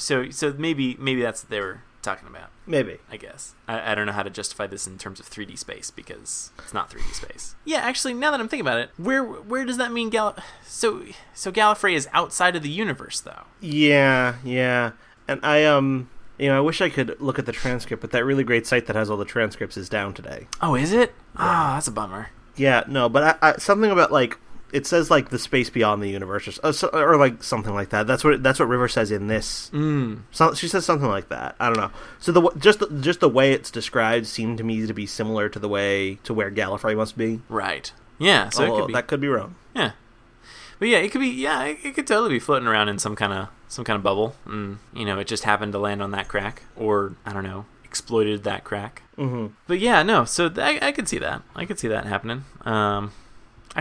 maybe that's what they were talking about. Maybe, I guess I don't know how to justify this in terms of 3D space because it's not 3D space. Yeah, actually, now that I'm thinking about it, where does that mean So Gallifrey is outside of the universe, though. Yeah, and I wish I could look at the transcript, but that really great site that has all the transcripts is down today. Oh, is it? Yeah. That's a bummer. Yeah, no, but I something about, like, it says, like, the space beyond the universe, or like something like that. That's what River says in this. She says something like that. I don't know. So just the way it's described seemed to me to be similar to where Gallifrey must be. Right. Yeah. So it could be. That could be wrong. Yeah. But yeah, it could be. Yeah, it could totally be floating around in some kind of bubble, and it just happened to land on that crack, or I don't know, exploited that crack. But yeah, no. So I could see that. I could see that happening. I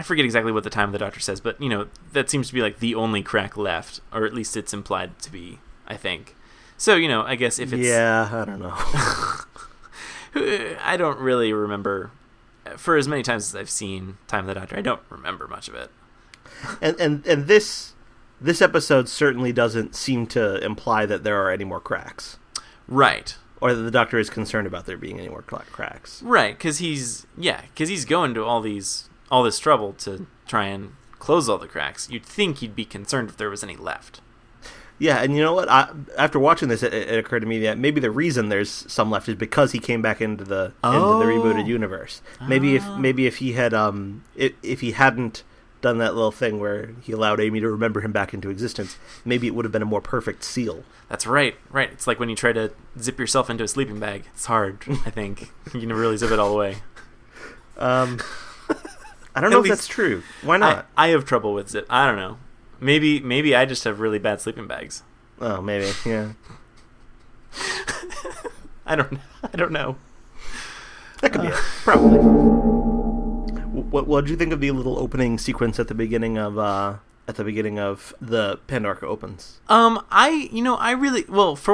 forget exactly what the time of the Doctor says, but that seems to be like the only crack left, or at least it's implied to be. I think. So I guess if it's I don't know. I don't really remember. For as many times as I've seen Time of the Doctor, I don't remember much of it. And this episode certainly doesn't seem to imply that there are any more cracks. Right. Or that the Doctor is concerned about there being any more cracks. Right, because he's going to all this trouble to try and close all the cracks. You'd think he'd be concerned if there was any left. Yeah, and you know what? After watching this, it occurred to me that maybe the reason there's some left is because he came back into the rebooted universe. Maybe if he had if he hadn't done that little thing where he allowed Amy to remember him back into existence, maybe it would have been a more perfect seal. That's right. It's like when you try to zip yourself into a sleeping bag. It's hard, I think. You can never really zip it all the way. I don't know if that's true. Why not? I have trouble with zip. I don't know. Maybe I just have really bad sleeping bags. Oh, maybe. Yeah. I don't know. That could be it. Probably. What did you think of the little opening sequence at the beginning of the Pandorica opens? For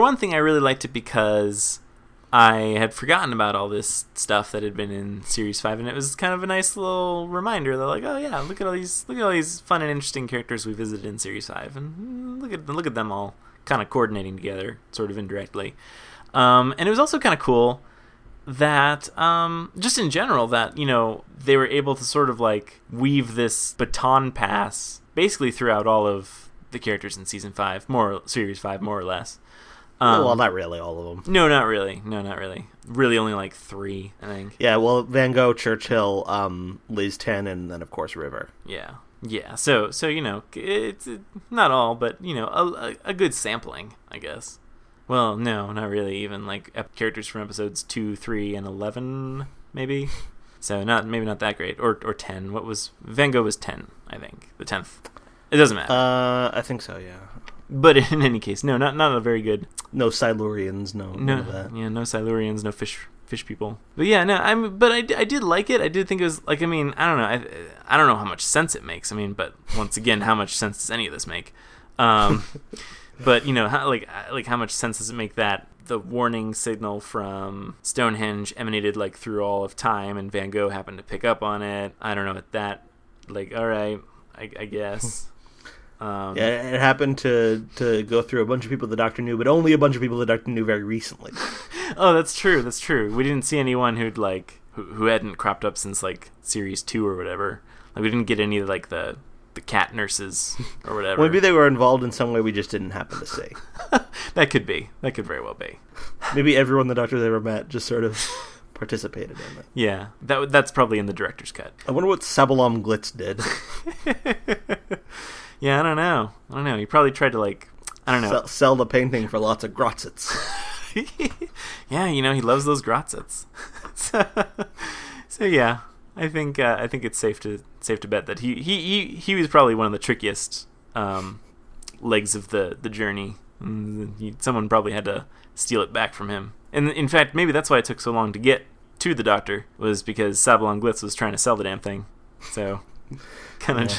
one thing, I really liked it because I had forgotten about all this stuff that had been in Series 5, and it was kind of a nice little reminder that, like, oh yeah, look at all these fun and interesting characters we visited in Series 5, and look at them all kind of coordinating together, sort of indirectly. And it was also kind of cool that, just in general, that, they were able to sort of, like, weave this baton pass basically throughout all of the characters in Series 5, more or less. Well, not really all of them. No, not really. Really only like 3, I think. Yeah, well, Van Gogh, Churchill, Liz 10, and then, of course, River. Yeah. So it's not all, but, a good sampling, I guess. Well, no, not really. Even, like, characters from episodes 2, 3, and 11, maybe. So maybe not that great. Or 10. Van Gogh was 10, I think. The 10th. It doesn't matter. I think so, yeah. But in any case, no, not a very good. No Silurians, none of that. Yeah, no Silurians, no fish people. But yeah, no, I did like it. I did think it was like, I don't know, I don't know how much sense it makes. But once again, how much sense does any of this make? But how much sense does it make that the warning signal from Stonehenge emanated like through all of time, and Van Gogh happened to pick up on it? I don't know what that. Like, all right, I guess. Yeah, it happened to go through a bunch of people the Doctor knew, but only a bunch of people the Doctor knew very recently. Oh, that's true. We didn't see anyone who hadn't cropped up since like Series 2 or whatever. Like, we didn't get any of like the cat nurses or whatever. Maybe they were involved in some way we just didn't happen to see. That could be. That could very well be. Maybe everyone the Doctor's ever met just sort of participated in it. Yeah, that's probably in the director's cut. I wonder what Sabalom Glitz did. Yeah, I don't know. He probably tried to, like, I don't know. Sell the painting for lots of grotzits. Yeah, he loves those grotzits. So yeah, I think it's safe to bet that he was probably one of the trickiest legs of the journey. Someone probably had to steal it back from him. And in fact, maybe that's why it took so long to get to the Doctor, was because Sabalon Glitz was trying to sell the damn thing. So kind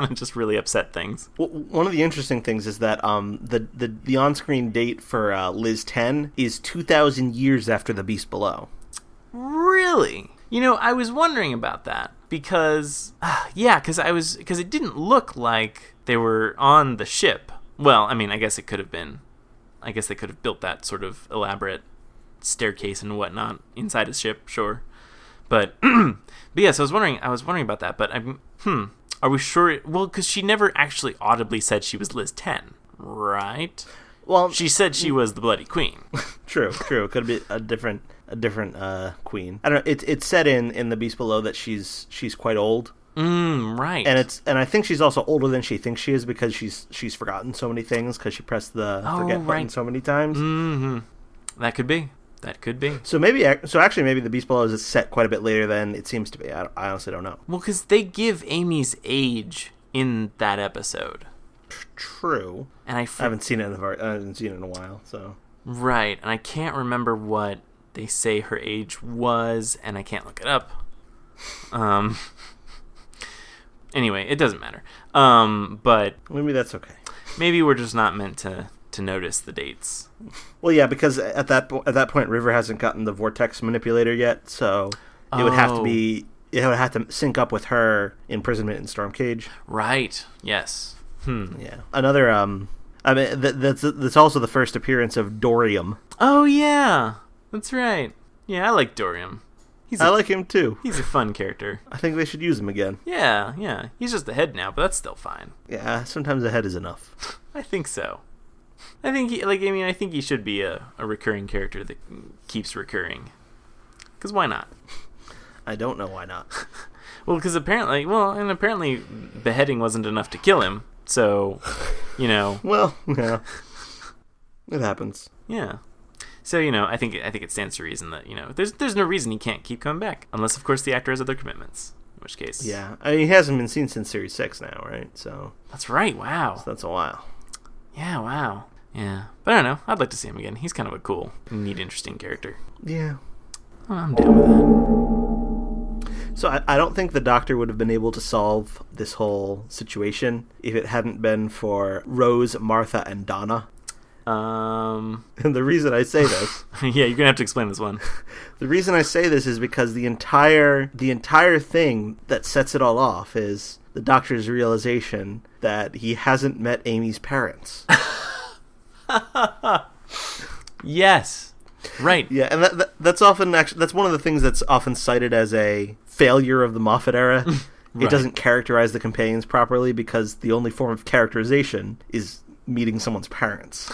of just really upset things. Well, one of the interesting things is that the on-screen date for Liz 10 is 2,000 years after The Beast Below. Really? I was wondering about that because it didn't look like they were on the ship. Well, I guess it could have been. I guess they could have built that sort of elaborate staircase and whatnot inside a ship, sure. But yeah, so I was wondering about that. But are we sure? Well, because she never actually audibly said she was Liz 10, right? Well, she said she was the Bloody Queen. True. It could be a different queen. I don't know. It's said in The Beast Below that she's quite old. Right. And I think she's also older than she thinks she is because she's forgotten so many things because she pressed the forget button so many times. Mm-hmm. That could be. So actually maybe The Beast Below is set quite a bit later than it seems to be. I honestly don't know. Well, because they give Amy's age in that episode. True. And I haven't seen it in a while. So. Right, and I can't remember what they say her age was, and I can't look it up. Anyway, it doesn't matter. But maybe that's okay. Maybe we're just not meant to notice the dates. Well, yeah, because at that point, River hasn't gotten the vortex manipulator yet, so it would have to sync up with her imprisonment in Storm Cage. Right. Yes. Yeah. Another I mean, that's also the first appearance of Dorium. Oh, yeah. That's right. Yeah, I like Dorium. I like him, too. He's a fun character. I think they should use him again. Yeah. He's just the head now, but that's still fine. Yeah, sometimes the head is enough. I think so. I think I think he should be a recurring character that keeps recurring. Because why not? I don't know why not. Well, because apparently beheading wasn't enough to kill him. So, Well, yeah, it happens. Yeah. So, I think it stands to reason that, there's no reason he can't keep coming back. Unless, of course, the actor has other commitments. In which case... Yeah. I mean, he hasn't been seen since Series 6 now, right? So... That's right, wow. So that's a while. Yeah, wow. Yeah. But I don't know. I'd like to see him again. He's kind of a cool, neat, interesting character. Yeah. Well, I'm down with that. So I don't think the Doctor would have been able to solve this whole situation if it hadn't been for Rose, Martha, and Donna. And the reason I say this... Yeah, you're going to have to explain this one. The reason I say this is because the entire thing that sets it all off is the Doctor's realization that he hasn't met Amy's parents. Yes. Right. Yeah, and that's often that's one of the things that's often cited as a failure of the Moffat era. Right. It doesn't characterize the companions properly because the only form of characterization is meeting someone's parents.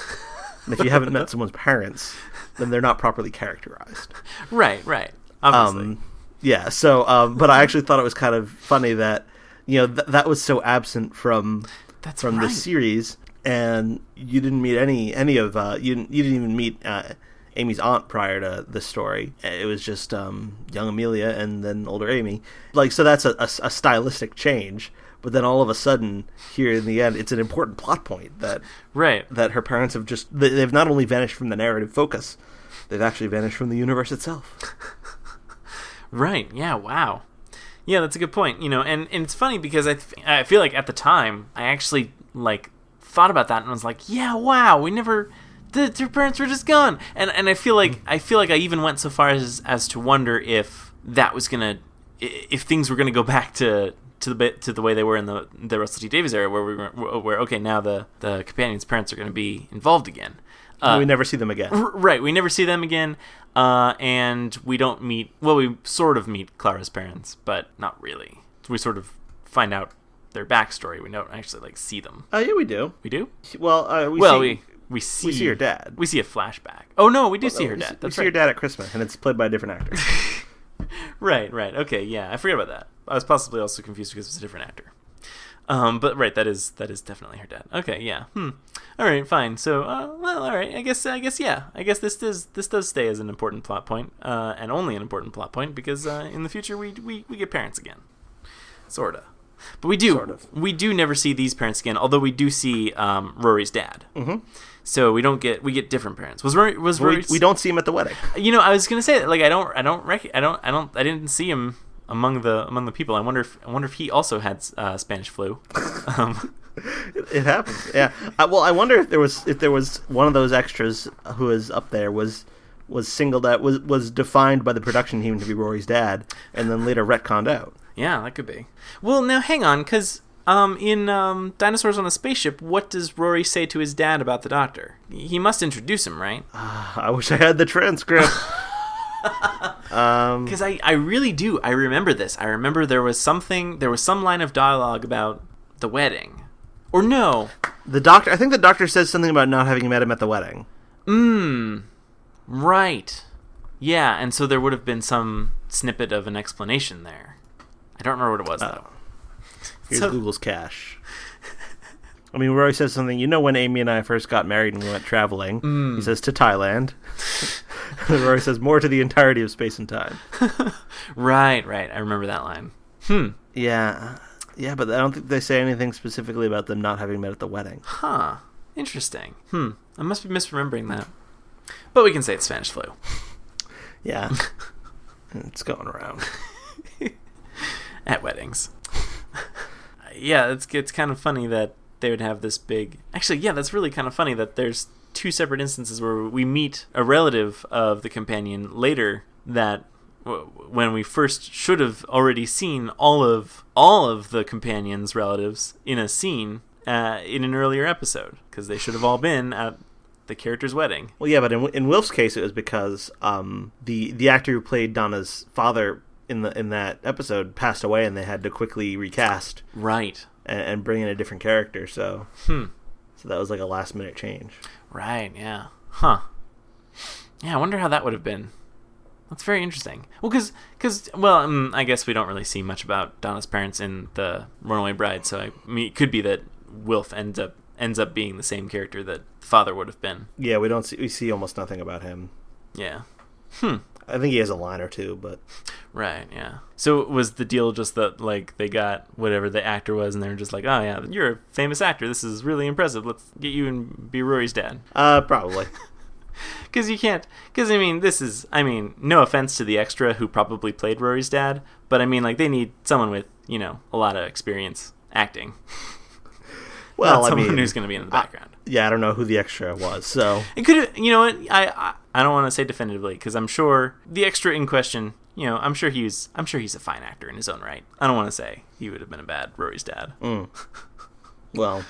And if you haven't met someone's parents, then they're not properly characterized. Right. Obviously. Yeah, so but I actually thought it was kind of funny that that was so absent from the series, and you didn't meet any of you didn't even meet Amy's aunt prior to the story. It was just young Amelia and then older Amy. So that's a stylistic change. But then all of a sudden, here in the end, it's an important plot point that her parents have they've not only vanished from the narrative focus, they've actually vanished from the universe itself. Right. Yeah. Wow. Yeah, that's a good point. And it's funny because I feel like at the time I actually thought about that and was like, yeah, wow, we never. Their parents were just gone, and I feel like I even went so far as to wonder if that was if things were gonna go back to the way they were in the Russell T Davies era, where okay, now the companions' parents are gonna be involved again. We never see them again. Right, we never see them again, and we don't meet. Well, we sort of meet Clara's parents, but not really. We sort of find out their backstory. We don't actually see them. Oh yeah, we do. We do. Well, we see her dad. We see a flashback. Oh no, we do see her dad. We see her dad at Christmas, and it's played by a different actor. Right. Okay, yeah, I forget about that. I was possibly also confused because it's a different actor. But right, that is definitely her dad. Okay, yeah. All right, fine. So, well, all right. I guess, yeah. I guess this does stay as an important plot point, and only an important plot point because in the future we get parents again, sorta. But we do, sort of. We do never see these parents again. Although we do see Rory's dad. Mm-hmm. So we get different parents. Was Rory? We don't see him at the wedding. I was gonna say I didn't see him among the people. I wonder if he also had Spanish flu. It happens. Yeah. Well, I wonder if there was one of those extras who was up there was singled out was defined by the production team to be Rory's dad, and then later retconned out. Yeah, that could be. Well, now hang on, because in Dinosaurs on a Spaceship, what does Rory say to his dad about the Doctor? He must introduce him, right? I wish I had the transcript. Because I really do. I remember this. I remember there was some line of dialogue about the wedding. Or no. I think the Doctor says something about not having met him at the wedding. Right. Yeah, and so there would have been some snippet of an explanation there. I don't remember what it was, though. Here's Google's cache. I mean, Rory says something, when Amy and I first got married and we went traveling, he says, to Thailand. Rory says, more to the entirety of space and time. Right. I remember that line. Yeah, but I don't think they say anything specifically about them not having met at the wedding. Huh. Interesting. I must be misremembering that. But we can say it's Spanish flu. Yeah. It's going around. At weddings. Yeah, it's kind of funny that they would have this big... Actually, yeah, that's really kind of funny that there's two separate instances where we meet a relative of the companion later that when we first should have already seen all of the companion's relatives in a scene, in an earlier episode, because they should have all been at the character's wedding. Well, yeah, but in Wilf's case, it was because the actor who played Donna's father in that episode passed away, and they had to quickly recast, right, and bring in a different character. So, so that was like a last minute change. Right. Yeah. Huh. Yeah. I wonder how that would have been. That's very interesting. Well, because I guess we don't really see much about Donna's parents in the Runaway Bride, so I mean, it could be that Wilf ends up being the same character that the father would have been. Yeah, we see almost nothing about him. Yeah. I think he has a line or two, but right, yeah. So was the deal just that like they got whatever the actor was, and they were just like, oh yeah, you're a famous actor. This is really impressive. Let's get you and be Rory's dad. Probably. Because you can't. Because I mean, no offense to the extra who probably played Rory's dad, but I mean, like they need someone with a lot of experience acting. Well, not someone who's going to be in the background. I don't know who the extra was, so it could. You know what? I don't want to say definitively because I'm sure the extra in question. I'm sure he's a fine actor in his own right. I don't want to say he would have been a bad Rory's dad. Well,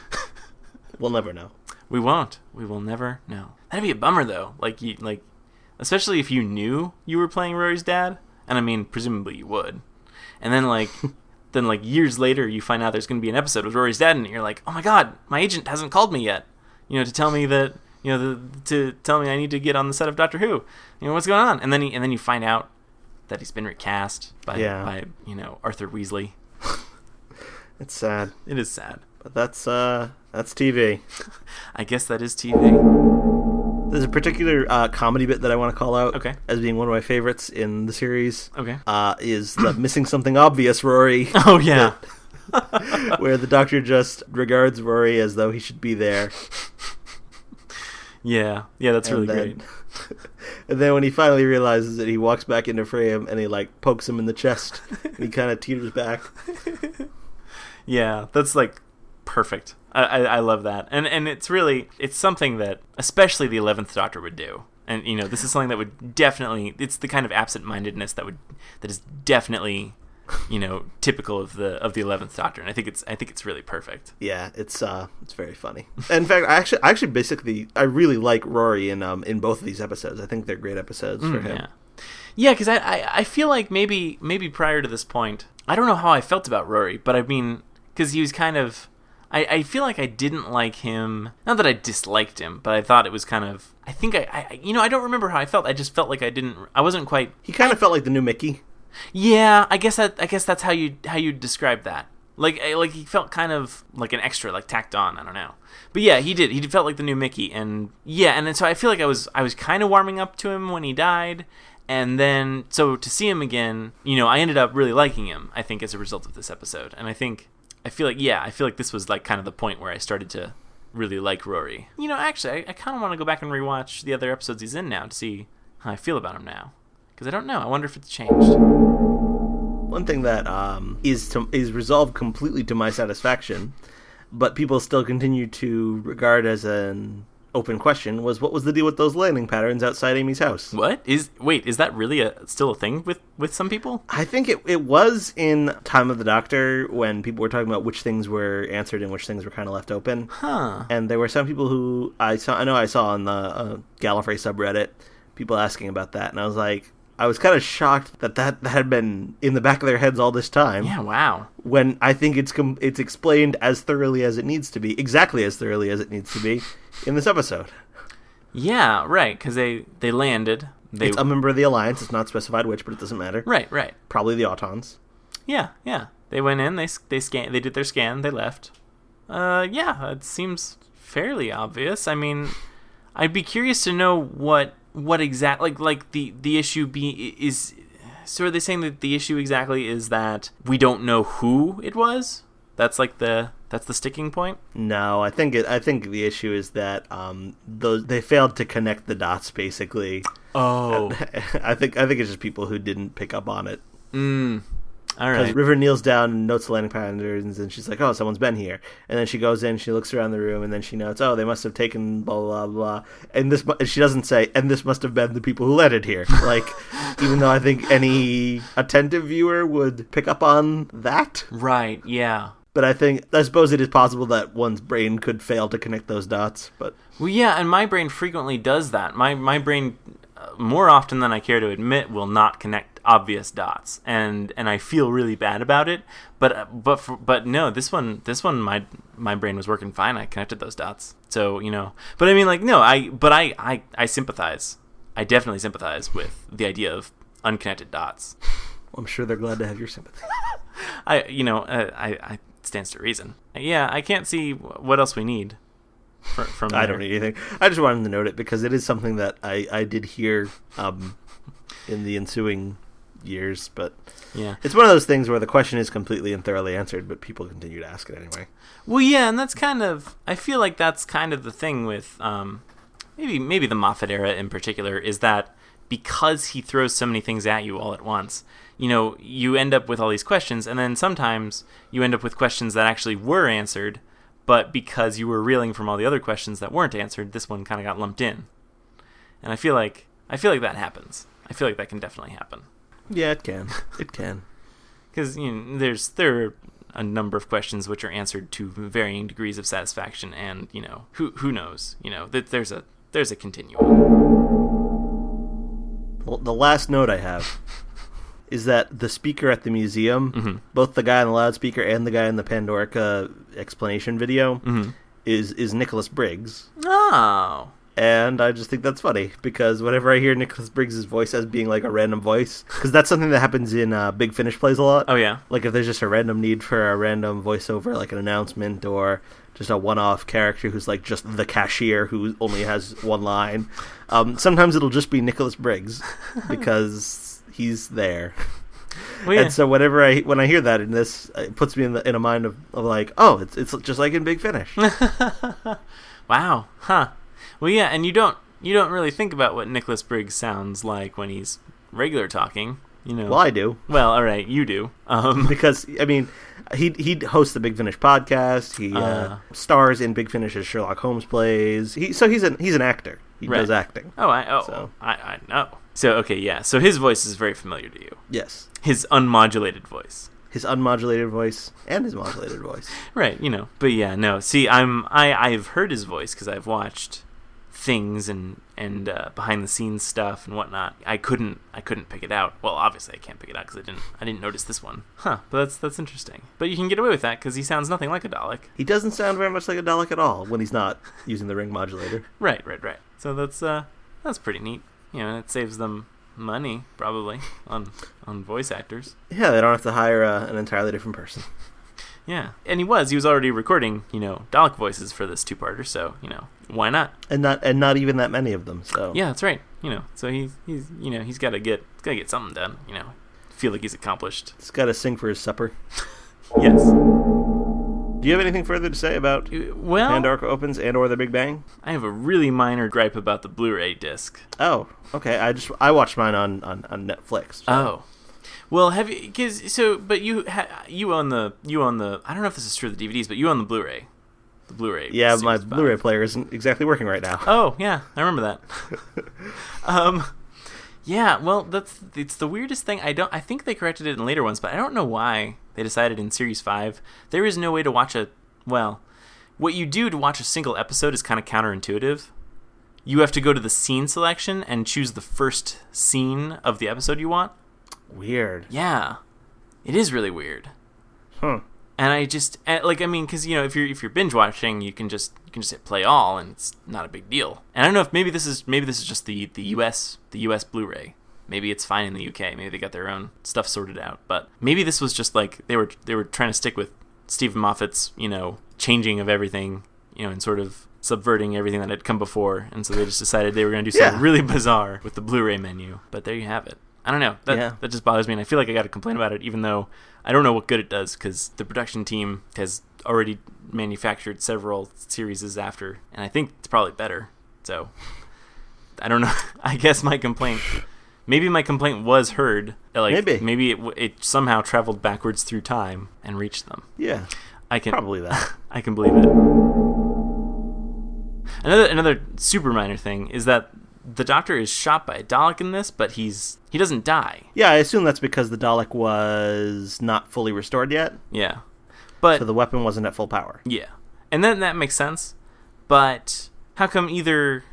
we'll never know. We won't. We will never know. That'd be a bummer though. Especially if you knew you were playing Rory's dad, and I mean, presumably you would, and then then years later you find out there's going to be an episode with Rory's dad in it. You're like, oh my god, my agent hasn't called me yet, to tell me that to tell me I need to get on the set of Doctor Who. What's going on? And then you find out that he's been recast by Arthur Weasley. It's sad. It is sad. But that's TV. I guess that is TV. There's a particular comedy bit that I want to call out as being one of my favorites in the series. Okay. Is the missing something obvious Rory. Oh, yeah. Where the Doctor just regards Rory as though he should be there. Yeah. Yeah, that's really great. And then when he finally realizes it, he walks back into frame and he pokes him in the chest and he kind of teeters back. Yeah, that's perfect. I love that. And it's something that especially the 11th Doctor would do. And this is something that would definitely, it's the kind of absent-mindedness that is definitely typical of the 11th Doctor, and I think it's really perfect. Yeah, it's very funny. In fact, I actually basically I really like Rory in both of these episodes. I think they're great episodes for him. Yeah, because I feel like maybe prior to this point, I don't know how I felt about Rory, but I mean, because he was kind of, I feel like I didn't like him. Not that I disliked him, but I thought it was kind of. I think I don't remember how I felt. I just felt like I wasn't quite. He kind of felt like the new Mickey. Yeah, I guess that's how you describe that. Like he felt kind of like an extra, tacked on. I don't know, but yeah, he did. He felt like the new Mickey, and then so I feel like I was kind of warming up to him when he died, and then so to see him again, I ended up really liking him. I think as a result of this episode, and I feel like this was kind of the point where I started to really like Rory. Actually, I kind of want to go back and rewatch the other episodes he's in now to see how I feel about him now. Because I don't know. I wonder if it's changed. One thing that is resolved completely to my satisfaction, but people still continue to regard as an open question, was what was the deal with those landing patterns outside Amy's house? What? Is that really still a thing with some people? I think it was in Time of the Doctor when people were talking about which things were answered and which things were kind of left open. Huh. And there were some people who I saw on the Gallifrey subreddit, people asking about that, and I was kind of shocked that had been in the back of their heads all this time. Yeah, wow. When I think it's explained as thoroughly as it needs to be, exactly as thoroughly as it needs to be, in this episode. Yeah, right, because they landed. It's a member of the Alliance. It's not specified which, but it doesn't matter. Right. Probably the Autons. Yeah. They went in, they did their scan, they left. Yeah, it seems fairly obvious. I mean, I'd be curious to know what exactly the issue is. So are they saying that the issue exactly is that we don't know who it was? That's the sticking point? No, I think the issue is that they failed to connect the dots basically. Oh. I think it's just people who didn't pick up on it. All right. Because River kneels down and notes the landing patterns, and she's like, "Oh, someone's been here." And then she goes in, she looks around the room, and then she notes, "Oh, they must have taken blah blah blah." And she doesn't say, "And this must have been the people who landed here." Even though I think any attentive viewer would pick up on that. Right. Yeah. But I suppose it is possible that one's brain could fail to connect those dots. But well, yeah, and my brain frequently does that. My brain, more often than I care to admit, will not connect obvious dots, and I feel really bad about it. But no, this one, my brain was working fine. I connected those dots. So but I mean, like, no, I sympathize. I definitely sympathize with the idea of unconnected dots. I'm sure they're glad to have your sympathy. I stands to reason. Yeah, I can't see what else we need from there. I don't need anything. I just wanted to note it because it is something that I did hear in the ensuing years, but yeah, it's one of those things where the question is completely and thoroughly answered, but people continue to ask it anyway. Well, yeah, and that's I feel like that's kind of the thing with maybe the Moffat era in particular, is that because he throws so many things at you all at once, you end up with all these questions, and then sometimes you end up with questions that actually were answered, but because you were reeling from all the other questions that weren't answered, this one kind of got lumped in. And I feel like that happens. I feel like that can definitely happen. Yeah, it can. It can. Because there are a number of questions which are answered to varying degrees of satisfaction, and who knows? That there's a continuum. Well, the last note I have is that the speaker at the museum, mm-hmm. both the guy on the loudspeaker and the guy in the Pandorica explanation video, mm-hmm. is Nicholas Briggs. Oh. And I just think that's funny, because whenever I hear Nicholas Briggs' voice as being like a random voice, because that's something that happens in Big Finish plays a lot. Oh, yeah. Like if there's just a random need for a random voiceover, like an announcement, or just a one-off character who's like just the cashier who only has one line. Sometimes it'll just be Nicholas Briggs, because he's there. Well, yeah. And so when I hear that in this, it puts me in a mind of like, oh, it's just like in Big Finish. Wow. Huh. Well, yeah, and you don't really think about what Nicholas Briggs sounds like when he's regular talking. Well, I do. Well, all right, you do. Because I mean, he hosts the Big Finish podcast. He stars in Big Finish's Sherlock Holmes plays. He's an actor. He does acting. I know. So okay, yeah. So his voice is very familiar to you. Yes. His unmodulated voice. His unmodulated voice and his modulated voice. Right. But yeah, no. See, I've heard his voice because I've watched things and behind the scenes stuff and whatnot. I couldn't pick it out. Well, obviously I can't pick it out because I didn't notice this one. Huh? But that's interesting. But you can get away with that because he sounds nothing like a Dalek. He doesn't sound very much like a Dalek at all when he's not using the ring modulator. Right. So that's pretty neat. It saves them money probably on voice actors. Yeah, they don't have to hire an entirely different person. Yeah, and he was already recording, Dalek voices for this two-parter, so, why not? And not even that many of them, so. Yeah, that's right. So he's got to get something done, feel like he's accomplished. He's got to sing for his supper. Yes. Do you have anything further to say about Pandorica Opens and or The Big Bang? I have a really minor gripe about the Blu-ray disc. Oh, okay. I watched mine on Netflix. So. Oh. Well, have you? But you own the. I don't know if this is true of the DVDs, but you own the Blu-ray. The Blu-ray. Yeah, my Blu-ray player isn't exactly working right now. Oh yeah, I remember that. Yeah. Well, it's the weirdest thing. I think they corrected it in later ones, but I don't know why they decided in Series 5 there is no way to watch what you do to watch a single episode is kind of counterintuitive. You have to go to the scene selection and choose the first scene of the episode you want. Weird. Yeah, it is really weird. Huh. And I just because if you're binge watching, you can just hit play all, and it's not a big deal. And I don't know if maybe this is just the US Blu-ray. Maybe it's fine in the UK. Maybe they got their own stuff sorted out. But maybe this was just like they were trying to stick with Stephen Moffat's changing of everything, and sort of subverting everything that had come before, and so they just decided they were going to do something really bizarre with the Blu-ray menu. But there you have it. I don't know. That just bothers me, and I feel like I got to complain about it, even though I don't know what good it does, because the production team has already manufactured several series after, and I think it's probably better. So, I don't know. I guess maybe my complaint was heard. Maybe it somehow traveled backwards through time and reached them. Yeah, probably that. I can believe it. Another super minor thing is that the Doctor is shot by a Dalek in this, but he doesn't die. Yeah, I assume that's because the Dalek was not fully restored yet. Yeah. But so the weapon wasn't at full power. Yeah. And then that makes sense. But how come either...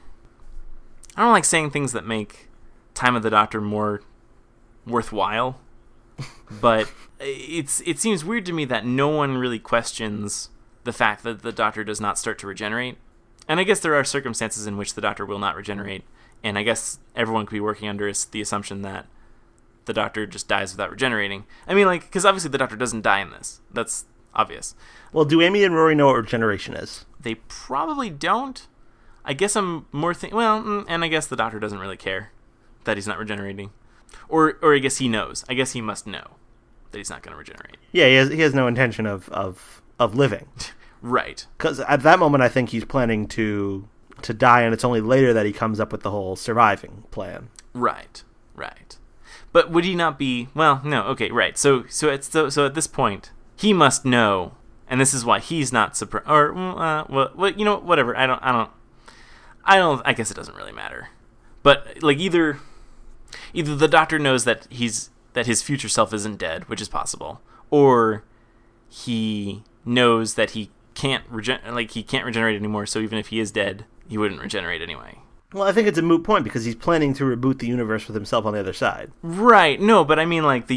I don't like saying things that make Time of the Doctor more worthwhile, but it seems weird to me that no one really questions the fact that the Doctor does not start to regenerate. And I guess there are circumstances in which the Doctor will not regenerate, and I guess everyone could be working under the assumption that the Doctor just dies without regenerating. I mean, like, because obviously the Doctor doesn't die in this. That's obvious. Well, do Amy and Rory know what regeneration is? They probably don't. I guess I'm more and I guess the Doctor doesn't really care that he's not regenerating. Or I guess he knows. I guess he must know that he's not going to regenerate. Yeah, he has no intention of living. Right. Because at that moment, I think he's planning to die, and it's only later that he comes up with the whole surviving plan. Right. But would he not be... Well, no, okay, right. So at this point, he must know, and this is why he's not surprised. Or, well, you know, whatever. I guess it doesn't really matter. But like either the Doctor knows that his future self isn't dead, which is possible, or he knows that he can't regenerate anymore. So even if he is dead, he wouldn't regenerate anyway. Well, I think it's a moot point because he's planning to reboot the universe with himself on the other side. Right. No, but I mean like the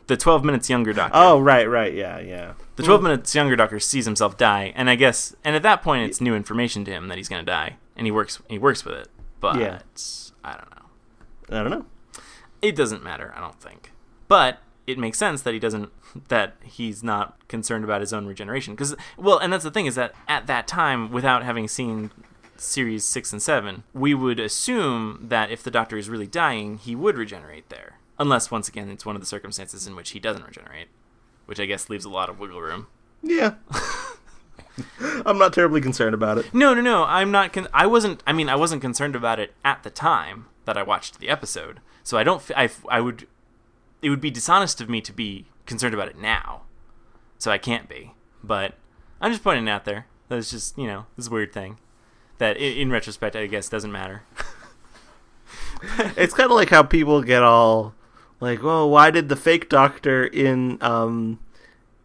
12 minutes younger Doctor. Oh, right. Yeah. The 12 minutes younger Doctor sees himself die, and at that point it's new information to him that he's going to die, and he works with it. But yeah. I don't know. It doesn't matter, I don't think. But it makes sense that he's not concerned about his own regeneration. And that's the thing, is that at that time, without having seen series 6 and 7, we would assume that if the Doctor is really dying, he would regenerate there. Unless, once again, it's one of the circumstances in which he doesn't regenerate, which I guess leaves a lot of wiggle room. Yeah. I'm not terribly concerned about it. No, I'm not. I wasn't concerned about it at the time that I watched the episode. So I don't. It would be dishonest of me to be concerned about it now. So I can't be. But I'm just pointing it out there. That it's just, this weird thing that in retrospect, I guess, doesn't matter. It's kind of like how people get all like, "Oh, why did the fake Doctor in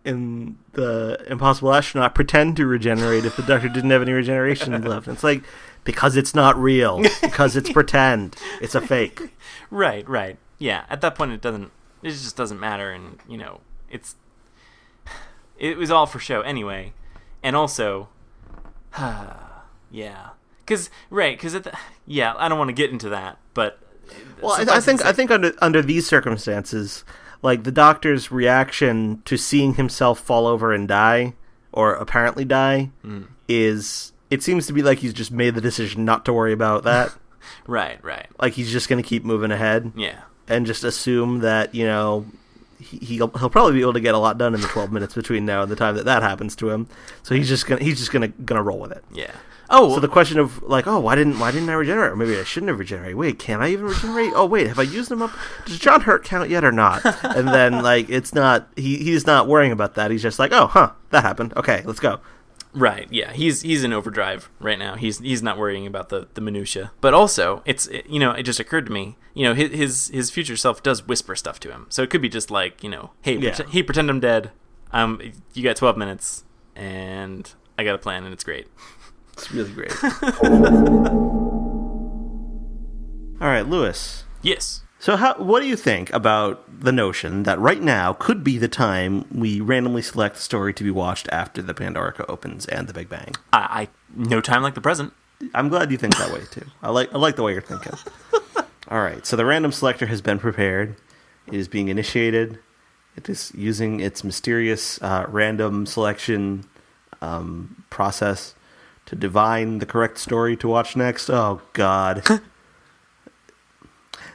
the Impossible Astronaut pretend to regenerate if the Doctor didn't have any regeneration left?" And it's like, because it's not real. Because it's pretend. It's a fake. Right. Yeah, at that point it just doesn't matter, and it was all for show anyway. And also yeah. I don't want to get into that, but well, I think under these circumstances, like the Doctor's reaction to seeing himself fall over and die, or apparently die, is, it seems to be like he's just made the decision not to worry about that. Right. Like he's just going to keep moving ahead. Yeah. And just assume that, he'll probably be able to get a lot done in the 12 minutes between now and the time that happens to him. So he's just gonna roll with it. Yeah. Oh, so the question of like, oh, why didn't I regenerate? Or maybe I shouldn't have regenerated. Wait, can I even regenerate? Oh, wait, have I used them up? Does John Hurt count yet or not? And then like, it's not. He's not worrying about that. He's just like, oh, that happened. Okay, let's go. Right. Yeah. He's in overdrive right now. He's not worrying about the minutia. But also, it just occurred to me, his future self does whisper stuff to him. So it could be just like, hey, pretend I'm dead. You got 12 minutes, and I got a plan, and it's great. It's really great. All right, Lewis. Yes. So what do you think about the notion that right now could be the time we randomly select the story to be watched after the Pandorica opens and the Big Bang? No time like the present. I'm glad you think that way, too. I like the way you're thinking. All right, so the random selector has been prepared. It is being initiated. It is using its mysterious random selection process to divine the correct story to watch next. Oh, God.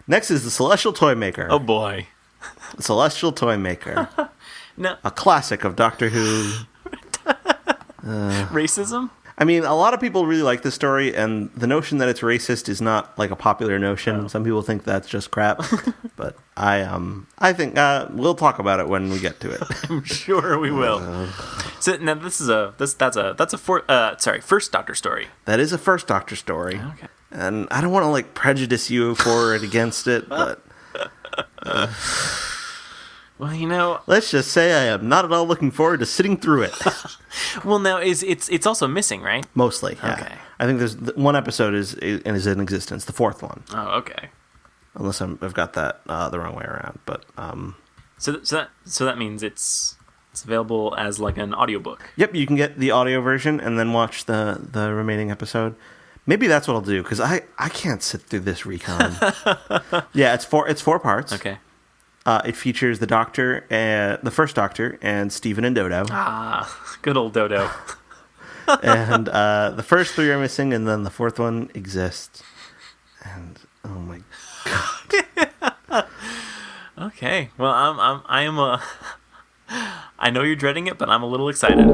Next is the Celestial Toy Maker. Oh, boy. The Celestial Toy Maker. No. A classic of Doctor Who. Racism? I mean, a lot of people really like this story, and the notion that it's racist is not like a popular notion. Oh. Some people think that's just crap, but I think we'll talk about it when we get to it. I'm sure we will. So now that's a first Doctor story. That is a first Doctor story. Okay. And I don't want to like prejudice you for it against it, but Well, let's just say I am not at all looking forward to sitting through it. Well, now it's also missing, right? Mostly, yeah. Okay. I think there's one episode is in existence, the fourth one. Oh, okay. Unless I've got that the wrong way around, but So that means it's available as like an audiobook. Yep, you can get the audio version and then watch the remaining episode. Maybe that's what I'll do because I can't sit through this recon. Yeah, it's four parts. Okay. It features the Doctor, the first Doctor, and Stephen and Dodo. Ah, good old Dodo. And the first three are missing, and then the fourth one exists. And oh my god. Okay. Well, I know you're dreading it, but I'm a little excited.